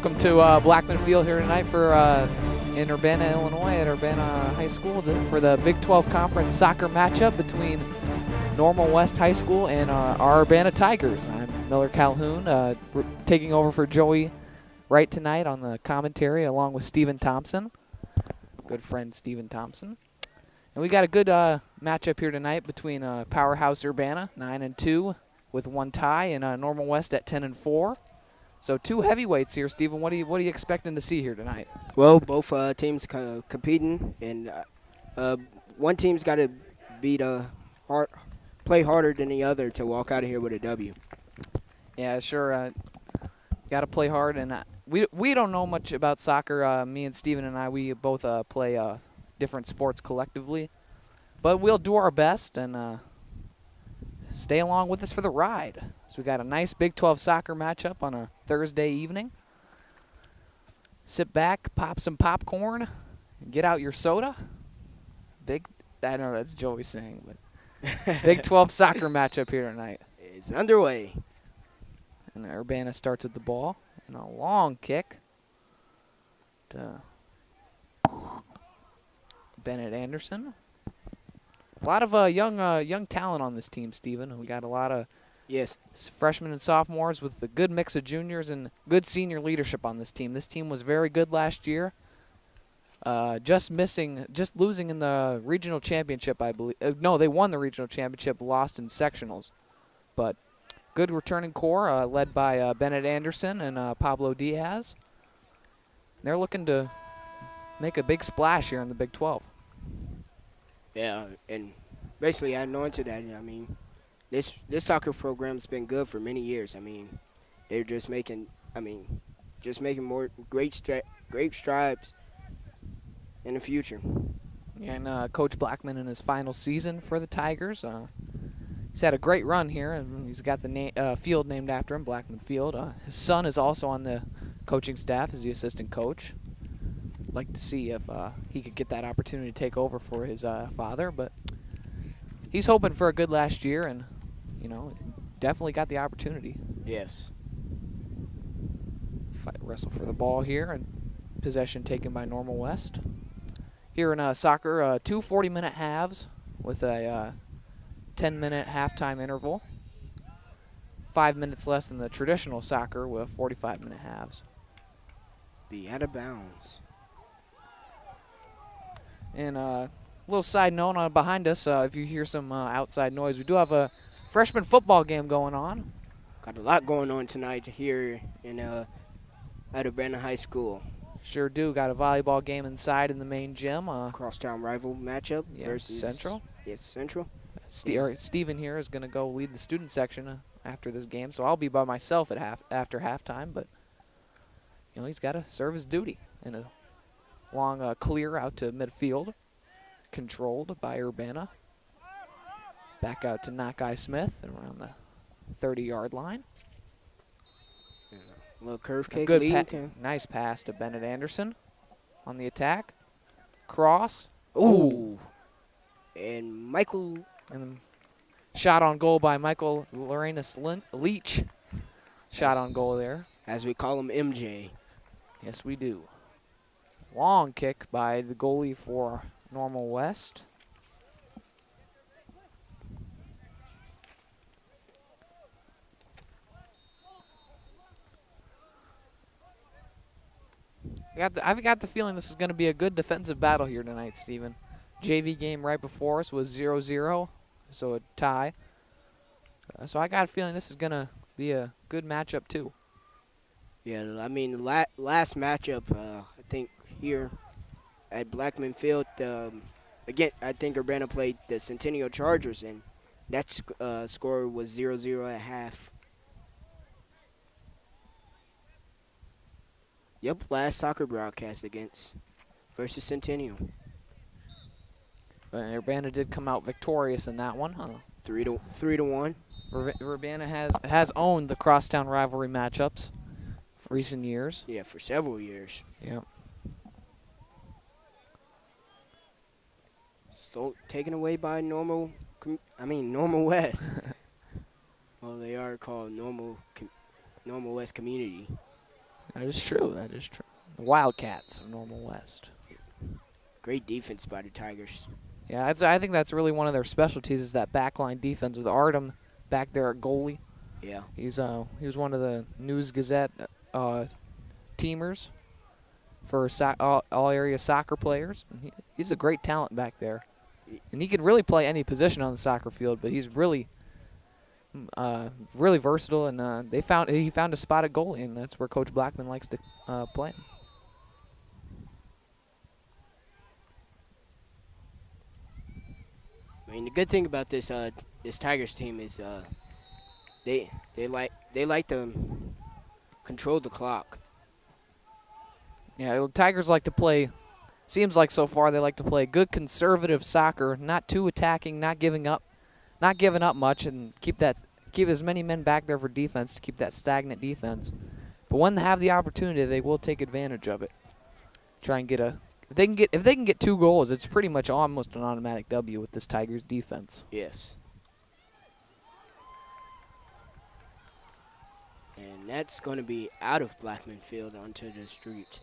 Welcome to Blackman Field here tonight for in Urbana, Illinois at Urbana High School for the Big 12 Conference soccer matchup between Normal West High School and our Urbana Tigers. I'm Miller Calhoun, taking over for Joey Wright tonight on the commentary along with Stephen Thompson, good friend Stephen Thompson. And we got a good matchup here tonight between Powerhouse Urbana, 9-2, with one tie, and Normal West at 10-4. So two heavyweights here, Stephen. What are you expecting to see here tonight? Well, both teams competing, and one team's got to play harder than the other to walk out of here with a W. Yeah, sure. Got to play hard, and we don't know much about soccer. Me and Stephen and I, we both play different sports collectively, but we'll do our best and stay along with us for the ride. So we got a nice Big 12 soccer matchup on a Thursday evening. Sit back, pop some popcorn, get out your soda. I know that's Joey saying, but Big 12 soccer matchup here tonight. It's underway. And Urbana starts with the ball and a long kick to Bennett Anderson. A lot of young talent on this team, Stephen. We got a lot of freshmen and sophomores with a good mix of juniors and good senior leadership on this team. This team was very good last year. Just losing in the regional championship, I believe. No, they won the regional championship, lost in sectionals. But good returning core led by Bennett Anderson and Pablo Diaz. They're looking to make a big splash here in the Big 12. Yeah, and basically adding on to that, I mean, this soccer program's been good for many years. I mean, they're just making more great strides in the future. Yeah, and Coach Blackman in his final season for the Tigers. He's had a great run here, and he's got the field named after him, Blackman Field. His son is also on the coaching staff as the assistant coach. Like to see if he could get that opportunity to take over for his father, but he's hoping for a good last year, and definitely got the opportunity. Yes. Wrestle for the ball here, and possession taken by Normal West. Here in soccer, two 40-minute halves with a 10-minute halftime interval. 5 minutes less than the traditional soccer with 45-minute halves. Be out of bounds. And a little side note behind us, if you hear some outside noise, we do have a freshman football game going on. Got a lot going on tonight here at Urbana High School. Sure do. Got a volleyball game inside in the main gym. Crosstown rival matchup versus Central. Yes, Central. Stephen here is going to go lead the student section after this game, so I'll be by myself after halftime. But he's got to serve his duty in a long clear out to midfield, controlled by Urbana. Back out to Knockeye Smith around the 30-yard line. A little curve kick. Nice pass to Bennett Anderson on the attack. Cross. Ooh. And Michael. And shot on goal by Michael Lorenus Leach. Shot on goal there. As we call him, MJ. Yes, we do. Long kick by the goalie for Normal West. I've got the feeling this is going to be a good defensive battle here tonight, Stephen. JV game right before us was 0-0, so a tie. So I got a feeling this is going to be a good matchup too. Yeah, I mean, last matchup, I think here at Blackman Field, again, I think Urbana played the Centennial Chargers, and that score was 0-0 at half. Yep, last soccer broadcast versus Centennial. Urbana did come out victorious in that one, huh? 3-1. Urbana has owned the crosstown rivalry matchups for recent years. Yeah, for several years. Yep. So taken away by Normal West. Well, they are called Normal West Community. That is true. That is true. The Wildcats of Normal West. Great defense by the Tigers. Yeah, I think that's really one of their specialties is that backline defense with Artem back there at goalie. Yeah. He was one of the News Gazette teamers for all area soccer players. And he's a great talent back there, and he can really play any position on the soccer field. But he's really really versatile, and he found a spot at goalie, and that's where Coach Blackman likes to play him. I mean, the good thing about this Tigers team is they like to control the clock. Yeah, the Tigers like to play. Seems like so far they like to play good conservative soccer, not too attacking, not giving up much, and keep as many men back there for defense to keep that stagnant defense. But when they have the opportunity, they will take advantage of it. Try and get if they can get 2 goals, it's pretty much almost an automatic W with this Tigers defense. Yes. And that's going to be out of Blackman Field onto the street.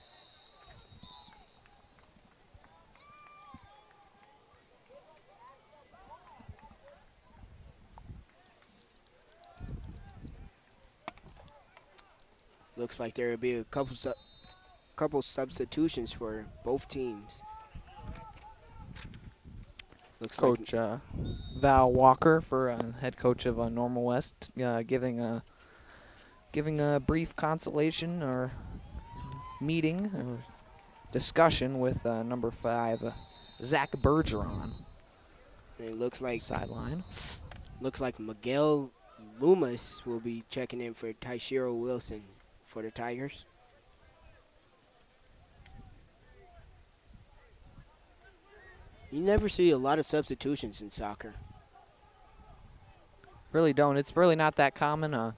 Looks like there will be a couple substitutions for both teams. Looks Coach Val Walker for head coach of Normal West, giving a brief consolation or meeting or discussion with number 5, Zach Bergeron. And it looks like sideline. Looks like Miguel Loomis will be checking in for Tyshiro Wilson for the Tigers. You never see a lot of substitutions in soccer. Really don't. It's really not that common. Yeah,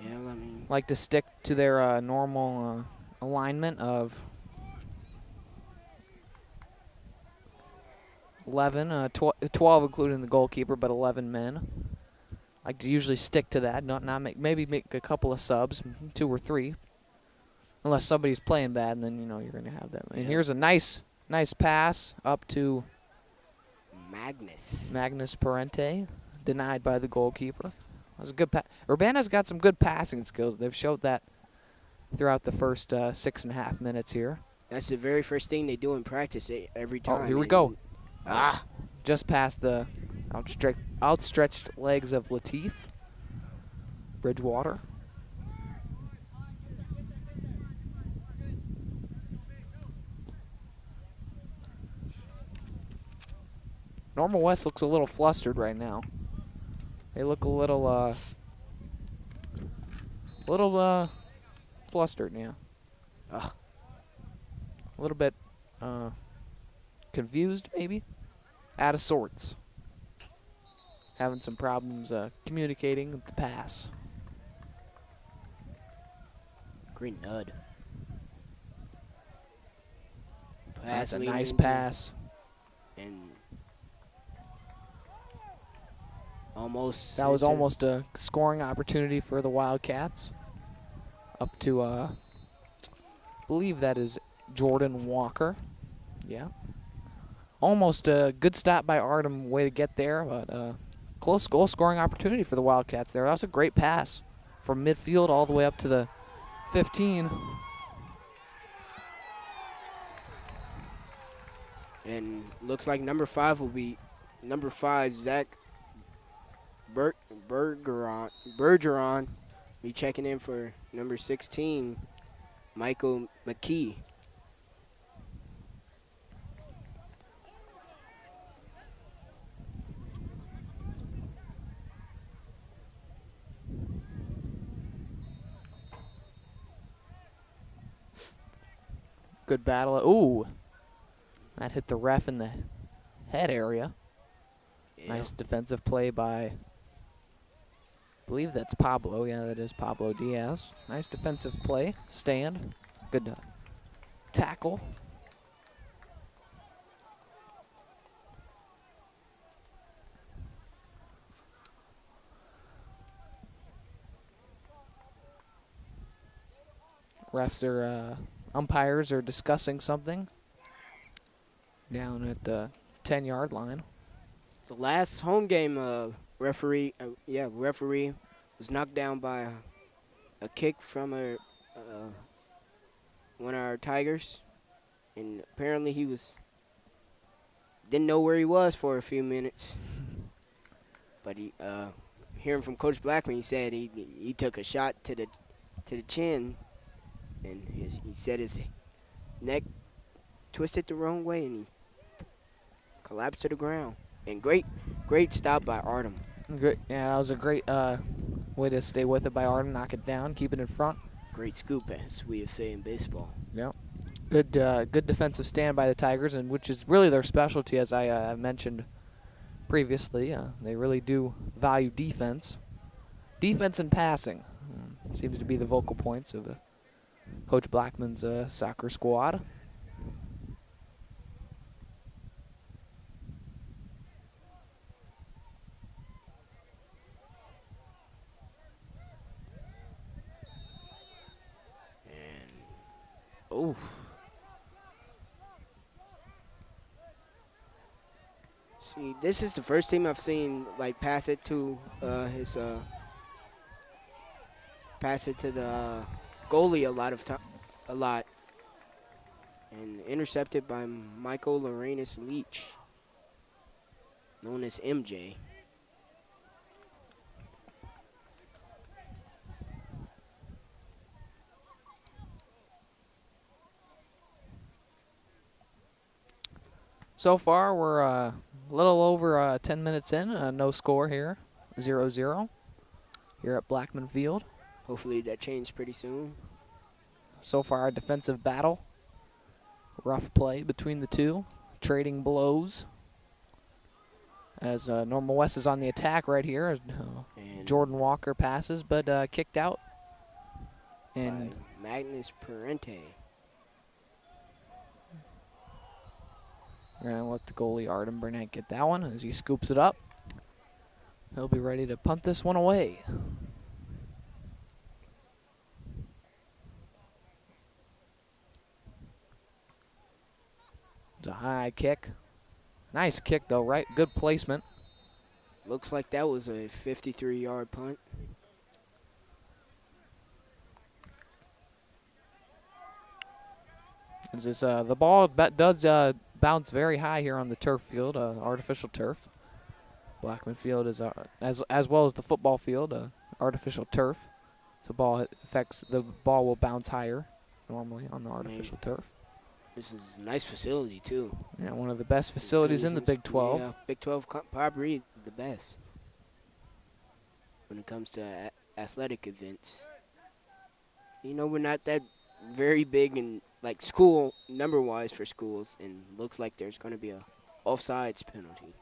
I mean, like to stick to their normal alignment of 11, 12 including the goalkeeper, but 11 men. Like to usually stick to that, not maybe make a couple of subs, 2 or 3, unless somebody's playing bad, and then you're going to have that. And here's a nice pass up to Magnus Parente, denied by the goalkeeper. That was a good pass. Urbana's got some good passing skills. They've showed that throughout the first 6.5 minutes here. That's the very first thing they do in practice every time. Oh, here we go. Just past the outstretched legs of Latif Bridgewater. Normal West looks a little flustered right now. They look a little flustered, yeah. A little bit confused, maybe, out of sorts. Having some problems communicating with the pass. Green Nud. That's a nice pass. And almost. That was almost a scoring opportunity for the Wildcats. Up to, I believe that is Jordan Walker. Yeah. Almost a good stop by Artem. Way to get there, but close goal scoring opportunity for the Wildcats there. That was a great pass from midfield all the way up to the 15. And looks like number 5 will be Zach Bergeron be checking in for number 16, Michael McKee. Good battle. Ooh. That hit the ref in the head area. Yeah. Nice defensive play by, I believe that's Pablo. Yeah, that is Pablo Diaz. Nice defensive play. Stand. Good tackle. Refs umpires are discussing something down at the 10-yard line. The last home game, referee was knocked down by a kick from one of our Tigers, and apparently he didn't know where he was for a few minutes. But hearing from Coach Blackman, he said he took a shot to the chin, and he said his neck twisted the wrong way, and he collapsed to the ground. And great stop by Artem. Great, yeah, that was a great way to stay with it by Artem, knock it down, keep it in front. Great scoop, as we say in baseball. Yeah. Good defensive stand by the Tigers, and which is really their specialty, as I mentioned previously. They really do value defense. Defense and passing seems to be the vocal points of Coach Blackman's soccer squad. Oh. See, this is the first team I've seen pass it to the goalie a lot, and intercepted by Michael Lorenus Leach, known as MJ. So far, we're a little over 10 minutes in. No score here, 0-0 here at Blackman Field. Hopefully that changes pretty soon. So far, a defensive battle. Rough play between the two, trading blows. As Normal West is on the attack right here. Jordan Walker passes, but kicked out. And Magnus Parente. We're going to let the goalie Artem Burnett get that one as he scoops it up. He'll be ready to punt this one away. It's a high kick. Nice kick, though, right? Good placement. Looks like that was a 53-yard punt. The ball does bounce very high here on the turf field, artificial turf. Blackman Field is as well as the football field, artificial turf. The ball will bounce higher normally on the artificial turf. This is a nice facility too. Yeah, one of the best facilities in the Big 12. Yeah, Big 12 probably the best when it comes to athletic events. You know, we're not that very big in school number-wise for schools, and looks like there's going to be a offsides penalty.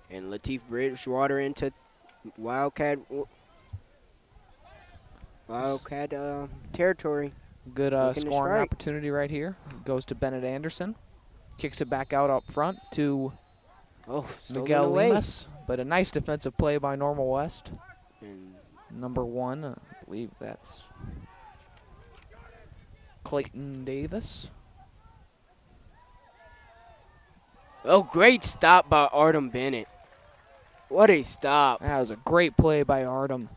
And Lateef Bridgewater into Wildcat territory. Good scoring opportunity right here. Goes to Bennett Anderson. Kicks it back out up front to Miguel Lemus. But a nice defensive play by Normal West. And number 1, I believe that's Clayton Davis. Oh, great stop by Artem Bennett. What a stop. That was a great play by Artem.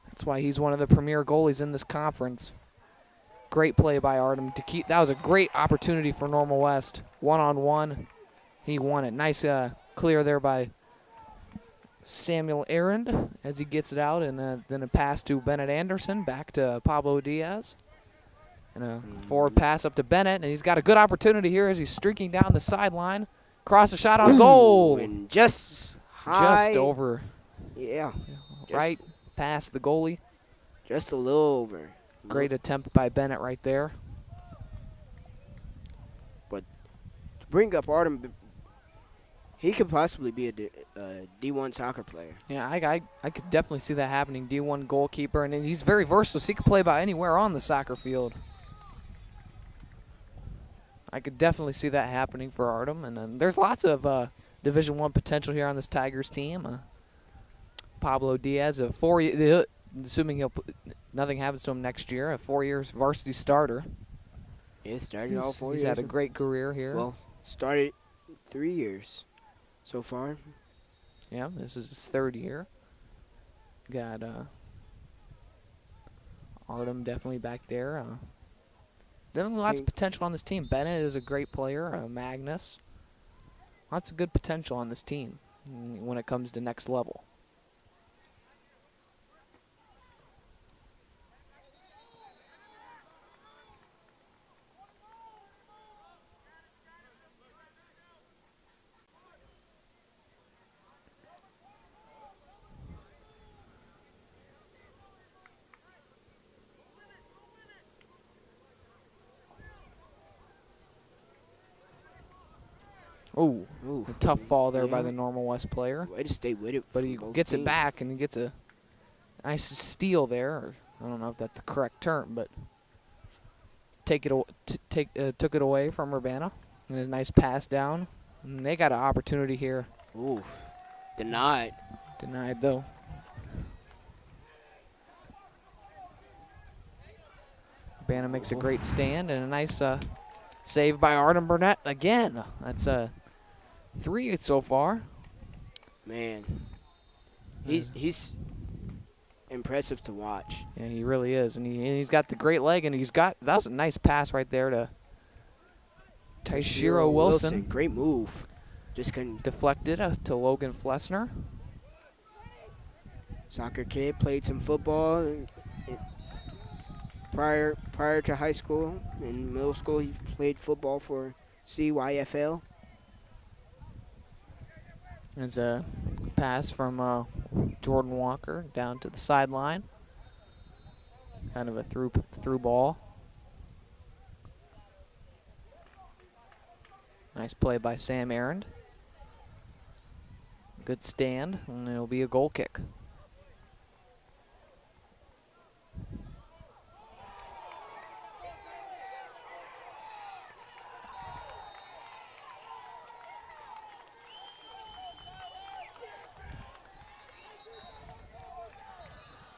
That's why he's one of the premier goalies in this conference. Great play by Artem to keep. That was a great opportunity for Normal West. One-on-one, he won it. Nice clear there by Samuel Arend as he gets it out, and then a pass to Bennett Anderson, back to Pablo Diaz. And a forward pass up to Bennett, and he's got a good opportunity here as he's streaking down the sideline. Cross a shot on goal. And just over. Yeah. Right past the goalie. Just a little over. Great attempt by Bennett right there. But to bring up Artem he could possibly be a D1 soccer player. Yeah, I could definitely see that happening. D1 goalkeeper, and he's very versatile, so he could play about anywhere on the soccer field. I could definitely see that happening for Artem, and there's lots of Division I potential here on this Tigers team. Pablo Diaz, assuming nothing happens to him next year, a 4 years varsity starter. Yeah, started all 4 years. He's had a great career here. Well, started 3 years so far. Yeah, this is his 3rd year. Got Artem definitely back there. Definitely lots of potential on this team. Bennett is a great player. Magnus. Lots of good potential on this team when it comes to next level. Ooh, a tough fall there by the Normal West player. Way to stay with it. But he gets it back, and he gets a nice steal there. Or I don't know if that's the correct term, but took it away from Urbana. And a nice pass down. And they got an opportunity here. Ooh, denied. Denied, though. Urbana makes a great stand, and a nice save by Artem Burnett again. That's 3 so far. Man, he's impressive to watch. Yeah, he really is, and he's got the great leg, and that was a nice pass right there to Taishiro Wilson. Great move. Just couldn't. Deflected to Logan Flessner. Soccer kid, played some football prior to high school. In middle school, he played football for CYFL. There's a pass from Jordan Walker down to the sideline. Kind of a through ball. Nice play by Sam Arend. Good stand, and it'll be a goal kick.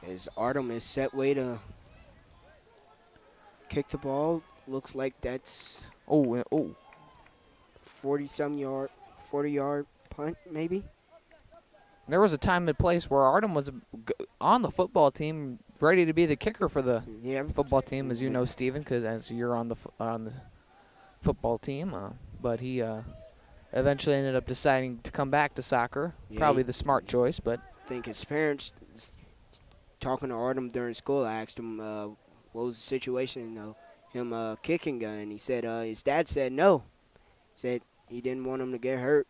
As Artem is set way to kick the ball, looks like that's 40-yard punt maybe. There was a time and place where Artem was on the football team, ready to be the kicker for the football team, as you know, Steven, because as you're on the football team. But he eventually ended up deciding to come back to soccer. Probably the smart choice, but I think his parents, talking to Artem during school, I asked him what was the situation, him kicking, and he said his dad said no. Said he didn't want him to get hurt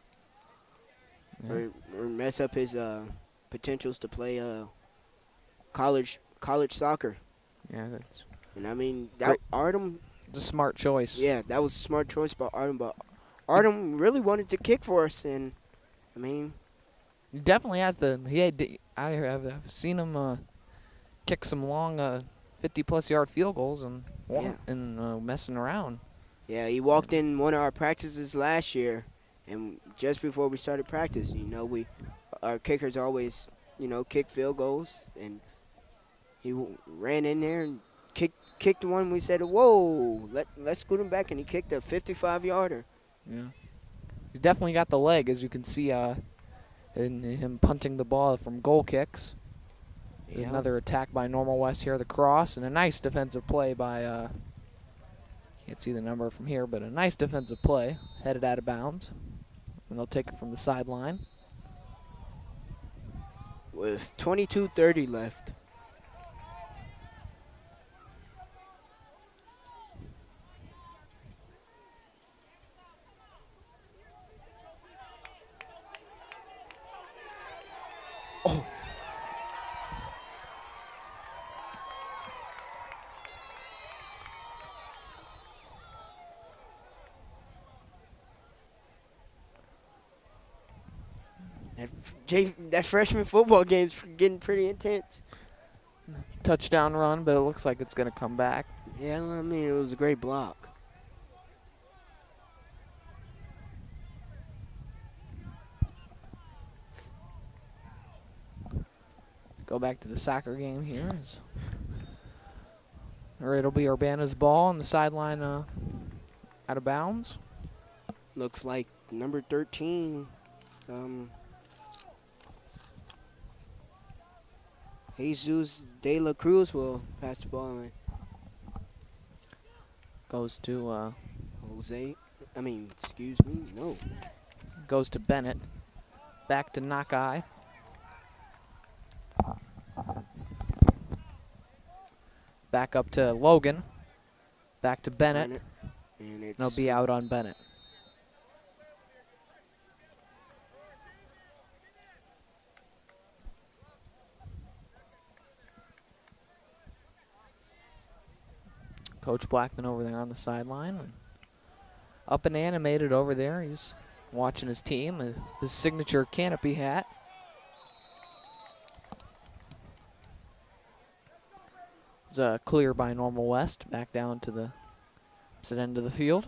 or mess up his potentials to play college soccer. Yeah, that's. And I mean, Artem. It's a smart choice. Yeah, that was a smart choice by Artem. But Artem really wanted to kick for us, and I mean, he definitely has I have seen him kick some long 50-plus yard field goals and messing around. Yeah, he walked in one of our practices last year, and just before we started practice, our kickers always, kick field goals, and he ran in there and kicked the one. We said, "Whoa, let's scoot him back," and he kicked a 55-yarder. Yeah, he's definitely got the leg, as you can see, in him punting the ball from goal kicks. Yeah. Another attack by Normal West here, the cross, and a nice defensive play by. Can't see the number from here, but a nice defensive play, headed out of bounds. And they'll take it from the sideline. With 22:30 left. Oh. that freshman football game's getting pretty intense. Touchdown run, but it looks like it's going to come back. Yeah, I mean, it was a great block. Go back to the soccer game here. Or it'll be Urbana's ball on the sideline out of bounds. Looks like number 13, Jesus De La Cruz will pass the ball in. Goes to goes to Bennett. Back to Nakai. Back up to Logan. Back to Bennett. And They'll be out on Bennett. Coach Blackman over there on the sideline. Up and animated over there. He's watching his team. His signature canopy hat. It's clear by Normal West. Back down to the opposite end of the field.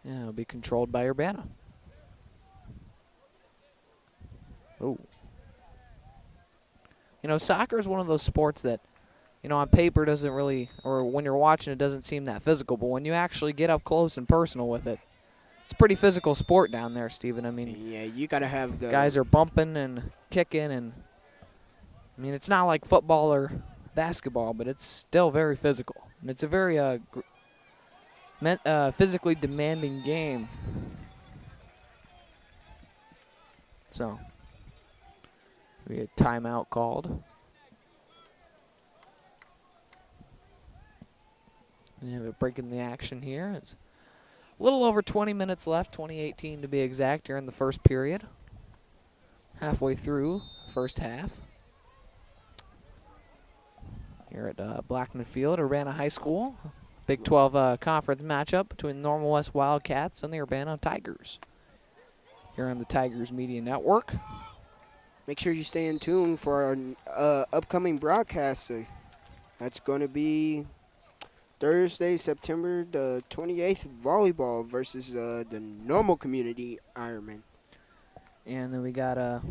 Yeah, it'll be controlled by Urbana. Oh. You know, soccer is one of those sports that, you know, on paper doesn't really, or when you're watching it doesn't seem that physical, but when you actually get up close and personal with it, it's a pretty physical sport down there, Steven. I mean, yeah, you got to have the guys are bumping and kicking, and I mean, it's not like football or basketball, but it's still very physical. And it's a very physically demanding game. So, we had timeout called. We have a break in the action here. It's a little over 20 minutes left, 20:18 to be exact, here in the first period. Halfway through first half. Here at Blackman Field, Urbana High School. Big 12 conference matchup between the Normal West Wildcats and the Urbana Tigers. Here on the Tigers Media Network. Make sure you stay in tune for our upcoming broadcast. That's going to be Thursday, September the 28th, volleyball versus the Normal Community Ironman. And then we got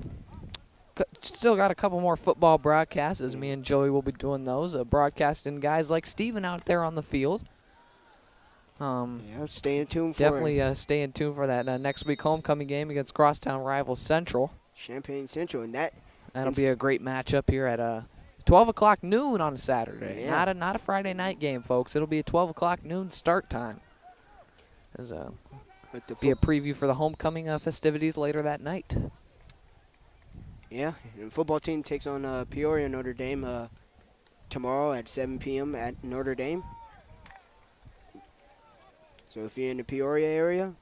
still got a couple more football broadcasts, as me and Joey will be doing those, broadcasting guys like Steven out there on the field. Yeah, stay in tune for definitely stay in tune for that next week homecoming game against crosstown rival Central. Champaign Central, and that'll be a great matchup here at 12 o'clock noon on a Saturday. Yeah. Not a Friday night game, folks. It'll be a 12 o'clock noon start time. Be a preview for the homecoming festivities later that night. Yeah, and the football team takes on Peoria Notre Dame tomorrow at 7 p.m. at Notre Dame. So if you're in the Peoria area,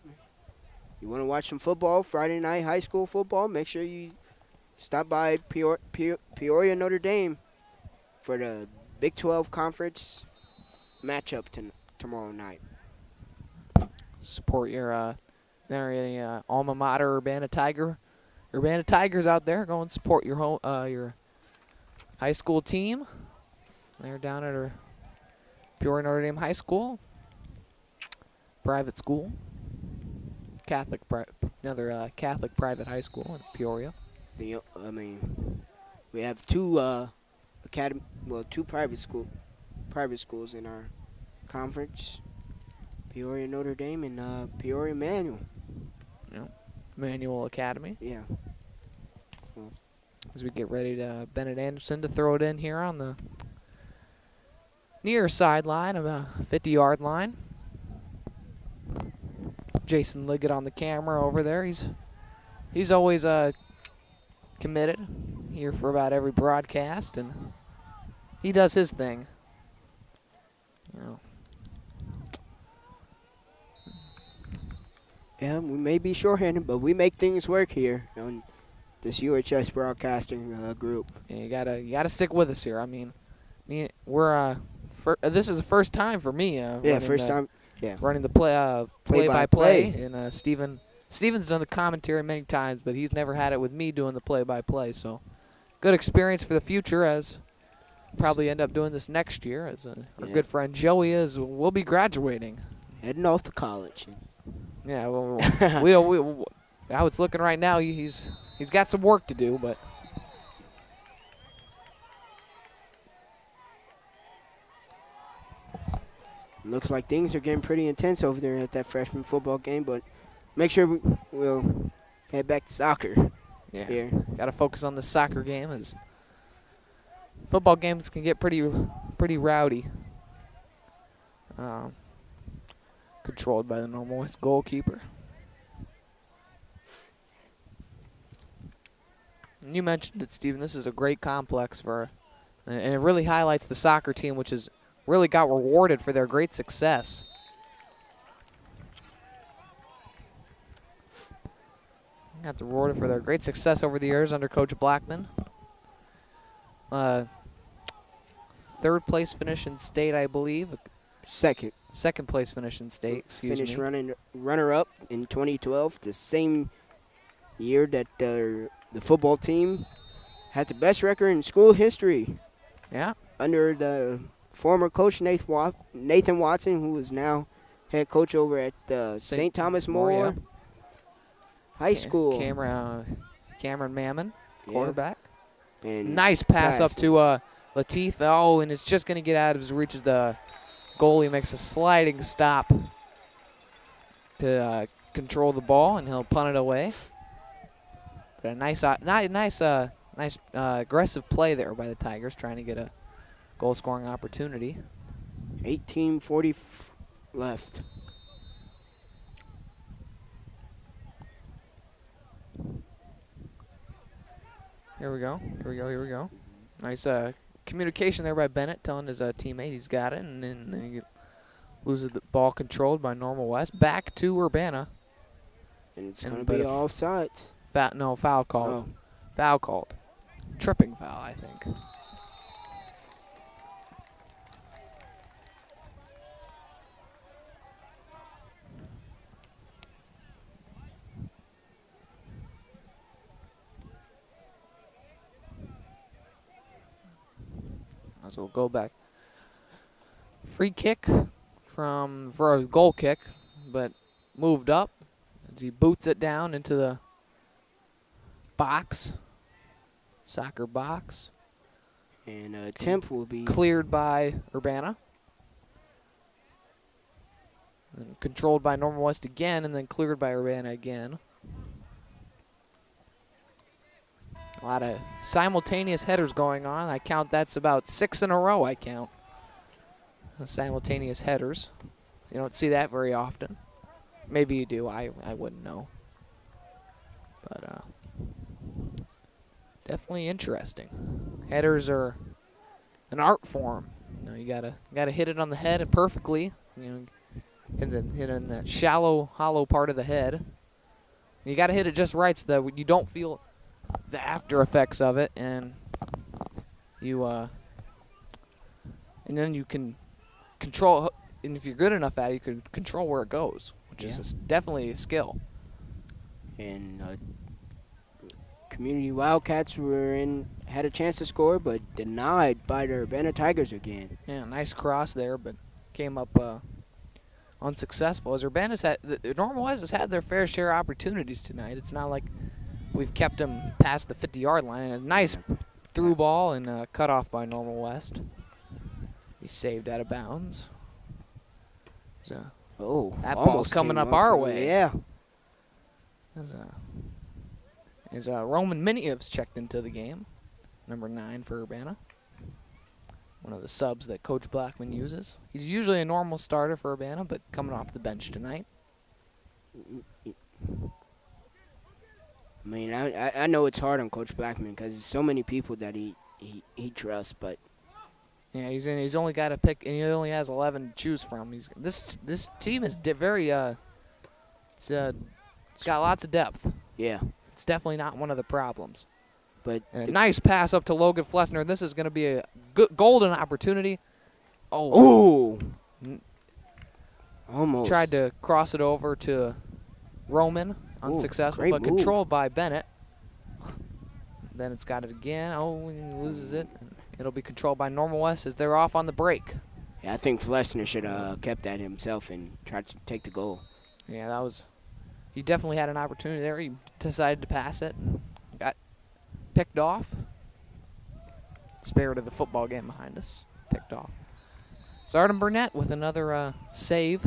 you want to watch some football, Friday night high school football, make sure you stop by Peoria Notre Dame for the Big 12 Conference matchup tomorrow night. Support your alma mater, Urbana Tigers out there. Go and support your high school team. They're down at our Peoria Notre Dame High School. Private school. Another Catholic private high school in Peoria. We have two two private schools in our conference. Peoria Notre Dame and Peoria Manual. Yeah. Manual Academy. Yeah. As we get ready to Bennett Anderson to throw it in here on the near sideline, about 50-yard line. Jason Liggett on the camera over there. He's always committed here for about every broadcast, and he does his thing. You know. Yeah, we may be shorthanded, but we make things work here on this UHS broadcasting group. Yeah, you gotta stick with us here. I mean, this is the first time for me. First time. Yeah. Running the play-by-play, and Steven Steven's done the commentary many times, but he's never had it with me doing the play-by-play. So good experience for the future, as probably end up doing this next year, as our good friend Joey will be graduating. Heading off to college. Yeah, well, how it's looking right now, he's got some work to do, but looks like things are getting pretty intense over there at that freshman football game, but make sure we'll head back to soccer. yeah, here. got to focus on the soccer game, as football games can get pretty rowdy. Controlled by the Normal West goalkeeper. And you mentioned it, Steven. This is a great complex and it really highlights the soccer team, which has really got rewarded for their great success. Got rewarded for their great success over the years under Coach Blackman. Third place finish in state, I believe. Second place finish in state, excuse me. Runner-up in 2012, the same year that the football team had the best record in school history. Yeah. Under the former coach Nathan Watson, who is now head coach over at St. Thomas More High School. Cameron Mammon, quarterback. And nice pass up to Latif. Oh, and it's just going to get out of his reach as the goalie makes a sliding stop to control the ball, and he'll punt it away. But a nice aggressive play there by the Tigers, trying to get a goal-scoring opportunity. 18:40 left. Here we go. Nice communication there by Bennett, telling his teammate he's got it, and then he loses the ball controlled by Normal West. Back to Urbana. And it's going to be offsides. Foul called. Oh. Foul called. Tripping foul, I think. So we'll go back. Free kick for his goal kick, but moved up as he boots it down into the box, soccer box. And attempt will be cleared by Urbana. And controlled by Normal West again, and then cleared by Urbana again. A lot of simultaneous headers going on. I count that's about 6 in a row, I count. Simultaneous headers. You don't see that very often. Maybe you do. I wouldn't know. But definitely interesting. Headers are an art form. You know, you gotta hit it on the head perfectly. You know, hit it in that shallow, hollow part of the head. You gotta hit it just right so that you don't feel the after effects of it, and and then you can control, and if you're good enough at it, you can control where it goes, which is definitely a skill. And Community Wildcats had a chance to score, but denied by the Urbana Tigers again. Yeah, nice cross there, but came up unsuccessful. As Urbana's Normal West has had their fair share of opportunities tonight. It's not like we've kept them past the 50-yard line. And a nice through ball and cut off by Normal West. He saved out of bounds. So that ball's coming up our way. Yeah. As Roman Miniev's checked into the game, number 9 for Urbana. One of the subs that Coach Blackman uses. He's usually a normal starter for Urbana, but coming off the bench tonight. I mean, I know it's hard on Coach Blackman because there's so many people that he trusts, but yeah, he's only got to pick, and he only has 11 to choose from. This team is very it's got lots of depth. Yeah, it's definitely not one of the problems. But a nice pass up to Logan Flessner. This is going to be a golden opportunity. Oh, almost tried to cross it over to Roman, Unsuccessful, great but move. controlled by Bennett. Bennett's got it again. Oh, he loses it. It'll be controlled by Normal West as they're off on the break. Yeah, I think Flessner should have kept that himself and tried to take the goal. Yeah, that was. He definitely had an opportunity there. He decided to pass it and got picked off. Spirit of the football game behind us. Picked off. So Arden Burnett with another save.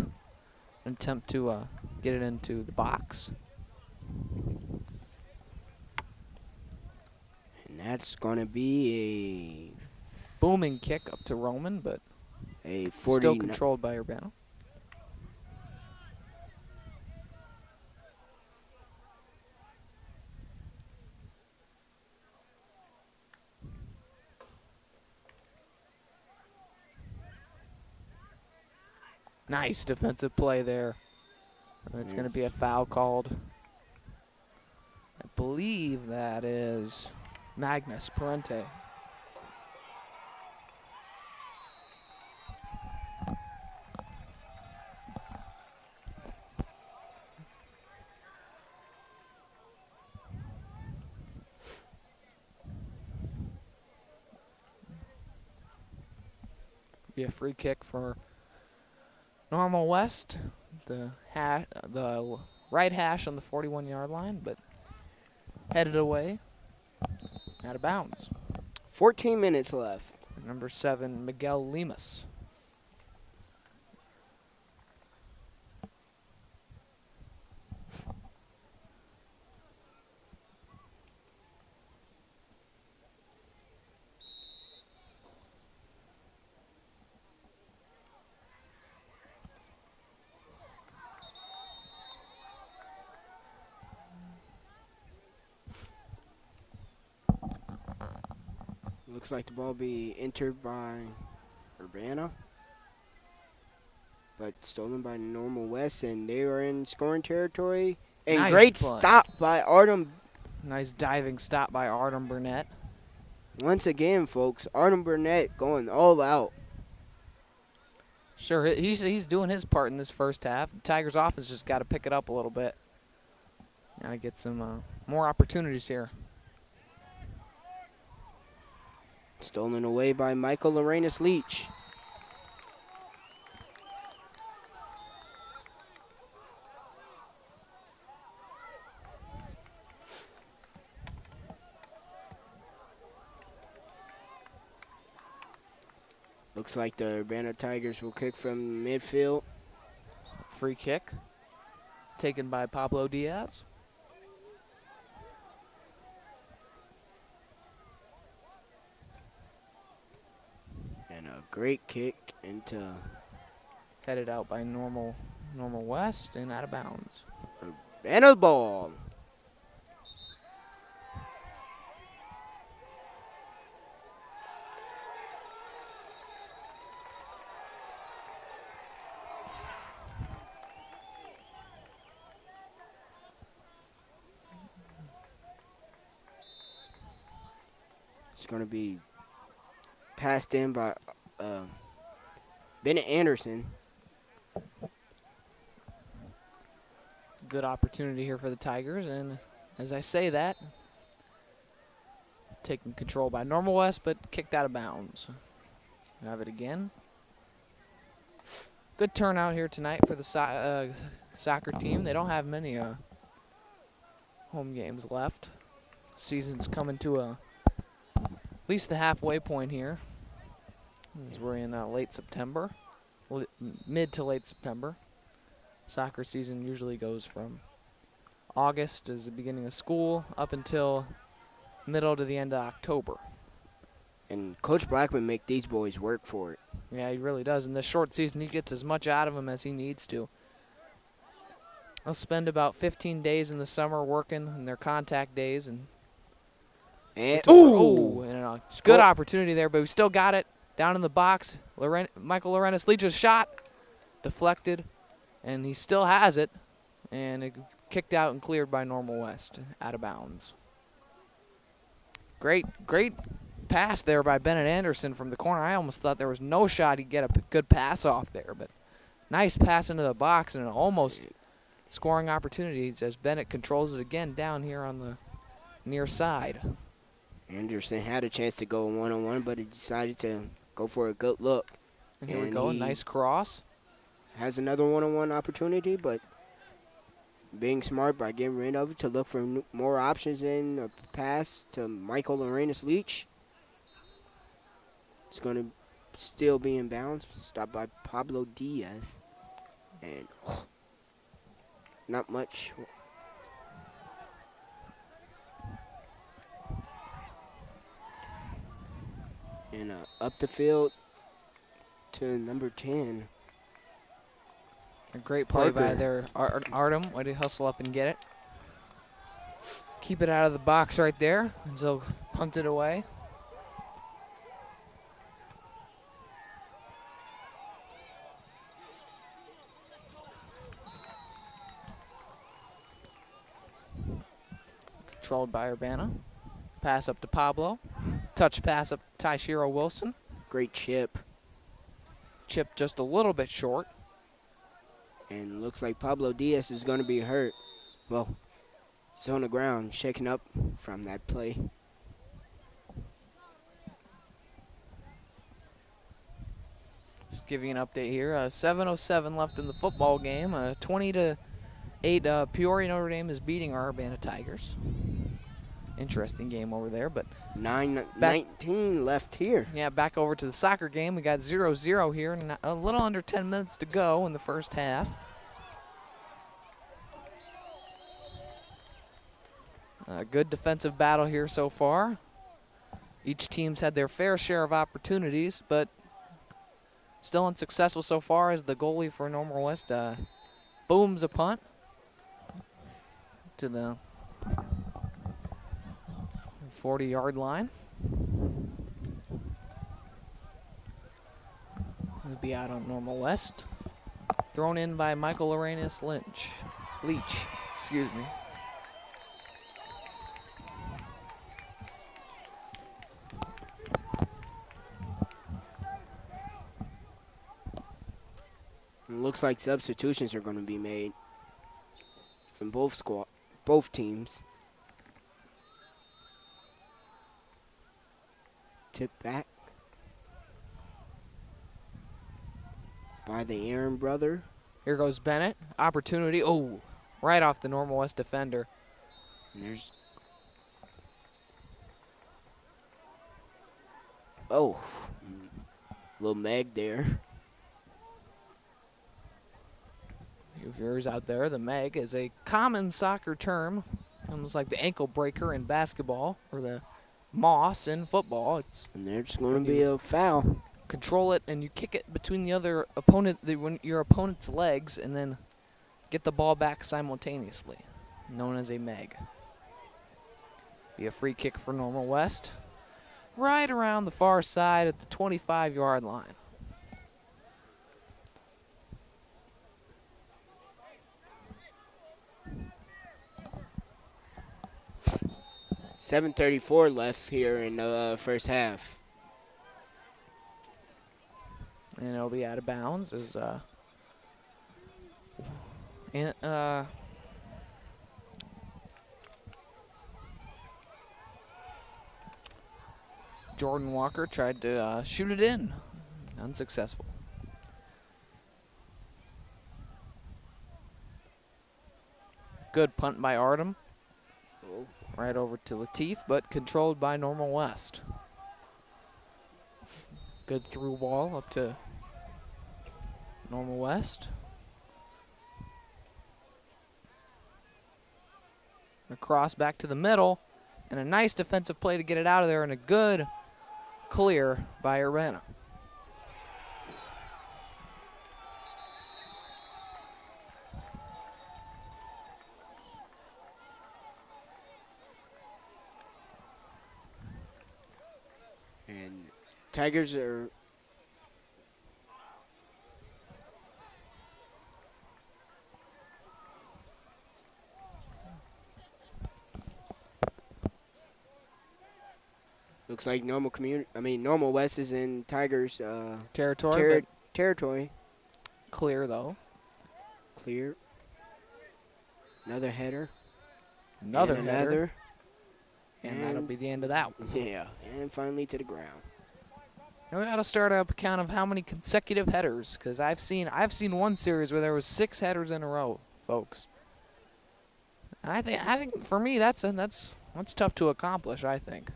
An attempt to get it into the box. And that's going to be Booming kick up to Roman, but a 40. still controlled by Urbana. Nice defensive play there. And it's going to be a foul called. I believe that is Magnus Parente. Be a free kick for Normal West, the right hash on the 41-yard line, but headed away, out of bounds. 14 minutes left. Number 7, Miguel Lemus. Looks like the ball be entered by Urbana, but stolen by Normal West, and they are in scoring territory. And Nice great play. stop by Artem. Nice diving stop by Arden Burnett. Once again, folks, Artem Burnett going all out. Sure, he's doing his part in this first half. The Tigers' offense just got to pick it up a little bit. Got to get some more opportunities here. Stolen away by Michael Lorenus Leach. Looks like the Urbana Tigers will kick from midfield. Free kick taken by Pablo Diaz. And a great kick into Headed out by Normal West and out of bounds. Urbana ball. It's going to be passed in by Bennett Anderson. Good opportunity here for the Tigers, and as I say that, taken control by Normal West, but kicked out of bounds. Have it again. Good turnout here tonight for the soccer team. They don't have many home games left. Season's coming to at least the halfway point here, as we're in late September, mid to late September. Soccer season usually goes from August as the beginning of school up until middle to the end of October. And Coach Blackman make these boys work for it. Yeah, he really does. In this short season, he gets as much out of them as he needs to. They'll spend about 15 days in the summer working in their contact days. And And a good opportunity there, but we still got it down in the box. Michael Lorenus Leach's shot deflected, and he still has it, and it kicked out and cleared by Normal West, out of bounds. Great pass there by Bennett Anderson from the corner. I almost thought there was no shot he'd get a good pass off there, but nice pass into the box, and it almost scoring opportunities as Bennett controls it again down here on the near side. Anderson had a chance to go one-on-one, but he decided to go for a good look. And here we go, a nice cross. Has another one-on-one opportunity, but being smart by getting rid of it to look for more options in a pass to Michael Arenas Leach. It's going to still be in bounds. Stopped by Pablo Diaz. And not much. And up the field to number 10. A great play by Parker. there, Artem. Way to hustle up and get it. Keep it out of the box right there. And so punt it away. Controlled by Urbana. Pass up to Pablo. Touch pass up to Tyshiro Wilson. Great chip. Chip just a little bit short. And looks like Pablo Diaz is going to be hurt. Well, he's on the ground, shaking up from that play. Just give you an update here. 7:07 left in the football game. 20-8. Peoria Notre Dame is beating our Urbana Tigers. Interesting game over there, but 9:19 left here. yeah, back over to the soccer game. We got 0-0 here, and a little under 10 minutes to go in the first half. A good defensive battle here so far. Each team's had their fair share of opportunities, but still unsuccessful so far as the goalie for Normal West booms a punt to the 40-yard line. It'll be out on Normal West. Thrown in by Michael Arenas Leach, excuse me. It looks like substitutions are going to be made from both teams. Tip back by the Aaron brother. Here goes Bennett. Opportunity. Oh, right off the Normal West defender. And there's little Meg there. You viewers out there, the Meg is a common soccer term, almost like the ankle breaker in basketball or the moss in football. It's And there's going to be a foul. control it and you kick it between the other opponent, your opponent's legs, and then get the ball back simultaneously, known as a Meg. Be a free kick for Normal West, right around the far side at the 25-yard line. 7:34 left here in the first half. And it'll be out of bounds as Jordan Walker tried to shoot it in. Unsuccessful. Good punt by Artem. Right over to Latif, but controlled by Normal West. Good through ball up to Normal West. A cross back to the middle, and a nice defensive play to get it out of there, and a good clear by Urbana. And Tigers are looks like Normal West is in Tigers Territory, but territory. clear though. Clear. Another header. Another and header. another. And that'll be the end of that one. Yeah, and finally to the ground. Now we got to start up a count of how many consecutive headers, because I've seen one series where there was 6 headers in a row, folks. I think for me that's tough to accomplish. I think.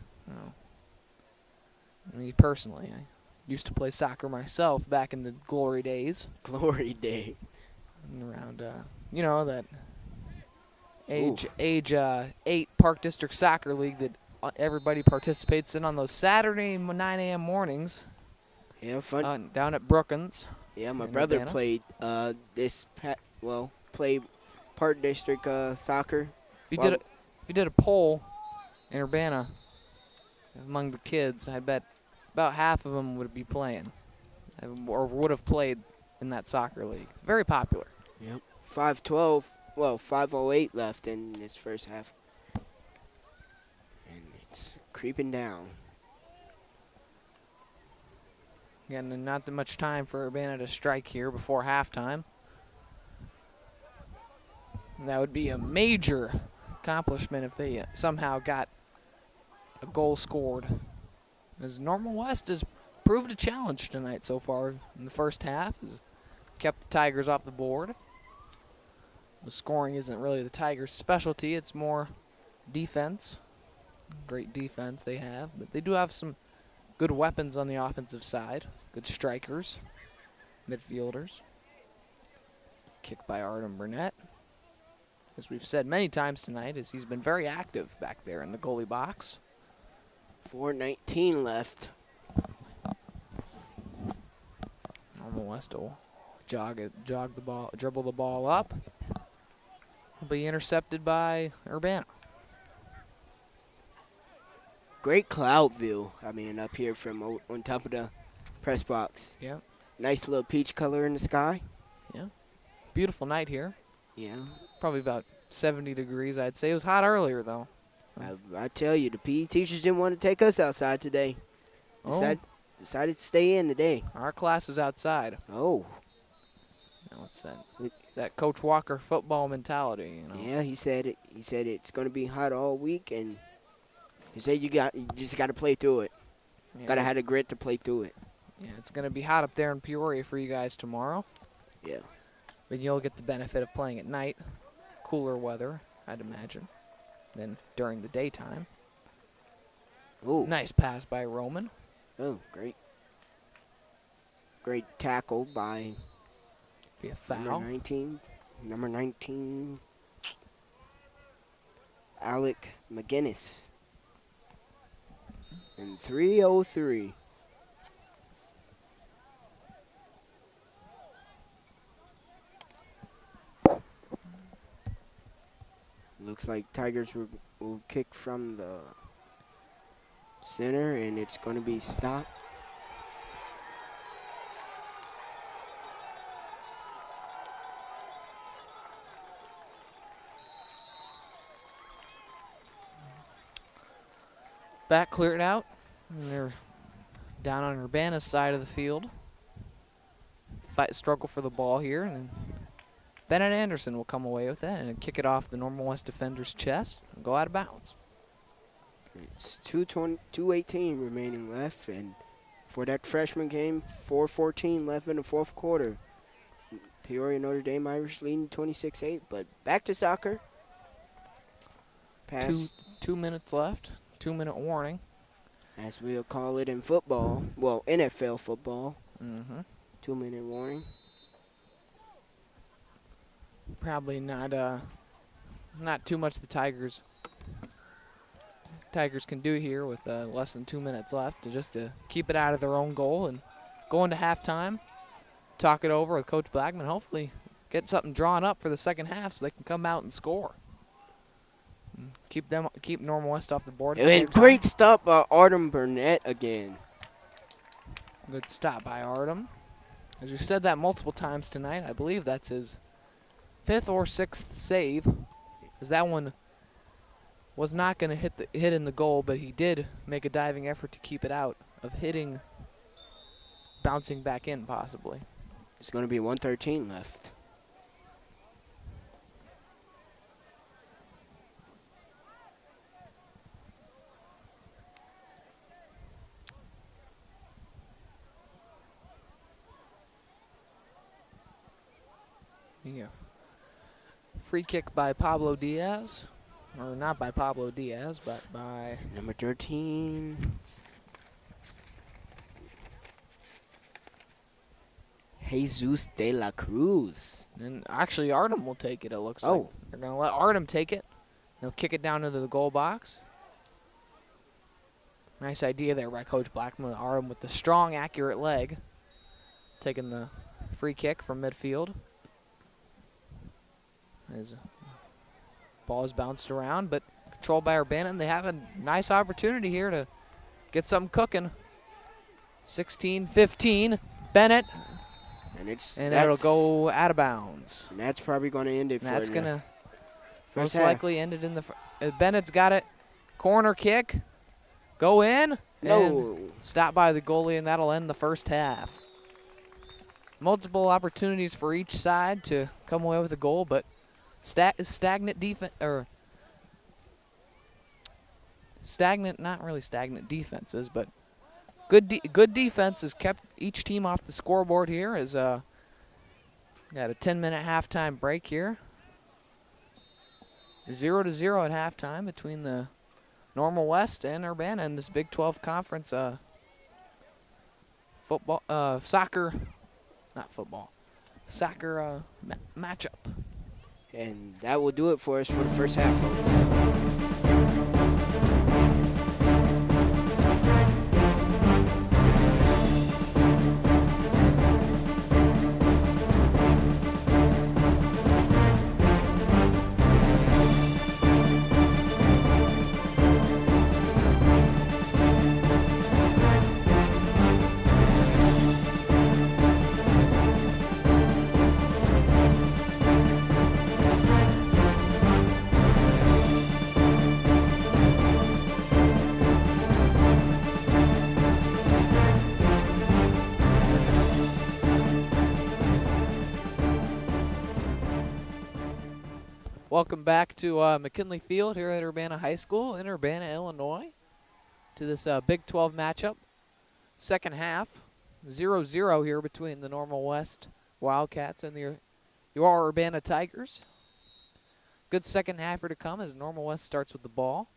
Me personally, I used to play soccer myself back in the glory days. Glory day. Around that age 8 Park District Soccer League that everybody participates in on those Saturday 9 a.m. mornings. Yeah, fun. Down at Brookins. Yeah, my brother Urbana. played played Park District soccer. If you did a poll in Urbana among the kids, I bet about half of them would be playing or would have played in that soccer league. Very popular. Yep. 5:08 left in this first half. And it's creeping down. Again, not that much time for Urbana to strike here before halftime. And that would be a major accomplishment if they somehow got a goal scored. As Normal West has proved a challenge tonight so far in the first half. Has kept the Tigers off the board. The scoring isn't really the Tigers' specialty. It's more defense. Great defense they have. But they do have some good weapons on the offensive side. Good strikers. Midfielders. Kick by Artem Burnett. As we've said many times tonight, as he's been very active back there in the goalie box. 4:19 left. Normal West will dribble the ball up. Will be intercepted by Urbana. Great cloud view. Up here from on top of the press box. Yeah. Nice little peach color in the sky. Yeah. Beautiful night here. Yeah. Probably about 70 degrees, I'd say. It was hot earlier, though. I tell you, the PE teachers didn't want to take us outside today. Decided to stay in today. Our class was outside. Oh. Now what's that? That Coach Walker football mentality, Yeah, he said it. He said it's going to be hot all week, and he said you just got to play through it. Yeah, Got to have the grit to play through it. Yeah, it's going to be hot up there in Peoria for you guys tomorrow. Yeah. But you'll get the benefit of playing at night. Cooler weather, I'd imagine, than during the daytime. Ooh. Nice pass by Roman. Oh, great. Great tackle by Be a foul. Number 19, Alec McGinnis. And 3:03. Looks like Tigers will kick from the center, and it's going to be stopped. Back cleared out. And they're down on Urbana's side of the field. Struggle for the ball here, and Bennett Anderson will come away with that and kick it off the Normal West defender's chest and go out of bounds. It's 2:18 remaining left, and for that freshman game, 4:14 left in the fourth quarter. Peoria Notre Dame Irish leading 26-8, but back to soccer. Pass. 2 minutes left. 2-minute warning. As we'll call it in football, well, NFL football. Mm-hmm. 2-minute warning. Probably not too much the Tigers can do here with less than 2 minutes left to keep it out of their own goal and go into halftime, talk it over with Coach Blackman, hopefully get something drawn up for the second half so they can come out and score. And keep Normal West off the board. And great stop by Artem Burnett again. Good stop by Artem. As we've said that multiple times tonight, I believe that's his 5th or 6th save, as that one was not going to hit in the goal, but he did make a diving effort to keep it out of hitting, bouncing back in possibly. It's going to be 1:13 left. Free kick by Pablo Diaz. Or not by Pablo Diaz, but by Number 13. Jesus de la Cruz. and actually Artem will take it, it looks like. Oh. They're going to let Artem take it. They'll kick it down into the goal box. Nice idea there by Coach Blackman. Artem with the strong, accurate leg. Taking the free kick from midfield. As ball is bounced around, but controlled by Urbana, and they have a nice opportunity here to get something cooking. 16-15, Bennett, and that'll go out of bounds. And that's probably going to end it And for that's going to most half. likely end it in the Bennett's got it. Corner kick. Go in. No. And stop by the goalie, and that'll end the first half. Multiple opportunities for each side to come away with a goal, but stagnant defense, or stagnant, not really stagnant defenses, but good defense has kept each team off the scoreboard here. As got a 10-minute halftime break here. 0-0 at halftime between the Normal West and Urbana in this Big 12 Conference soccer matchup. And that will do it for us for the first half, folks. Welcome back to McKinley Field here at Urbana High School in Urbana, Illinois, to this Big 12 matchup. Second half, 0-0 here between the Normal West Wildcats and the Urbana Tigers. Good second halfer to come as Normal West starts with the ball.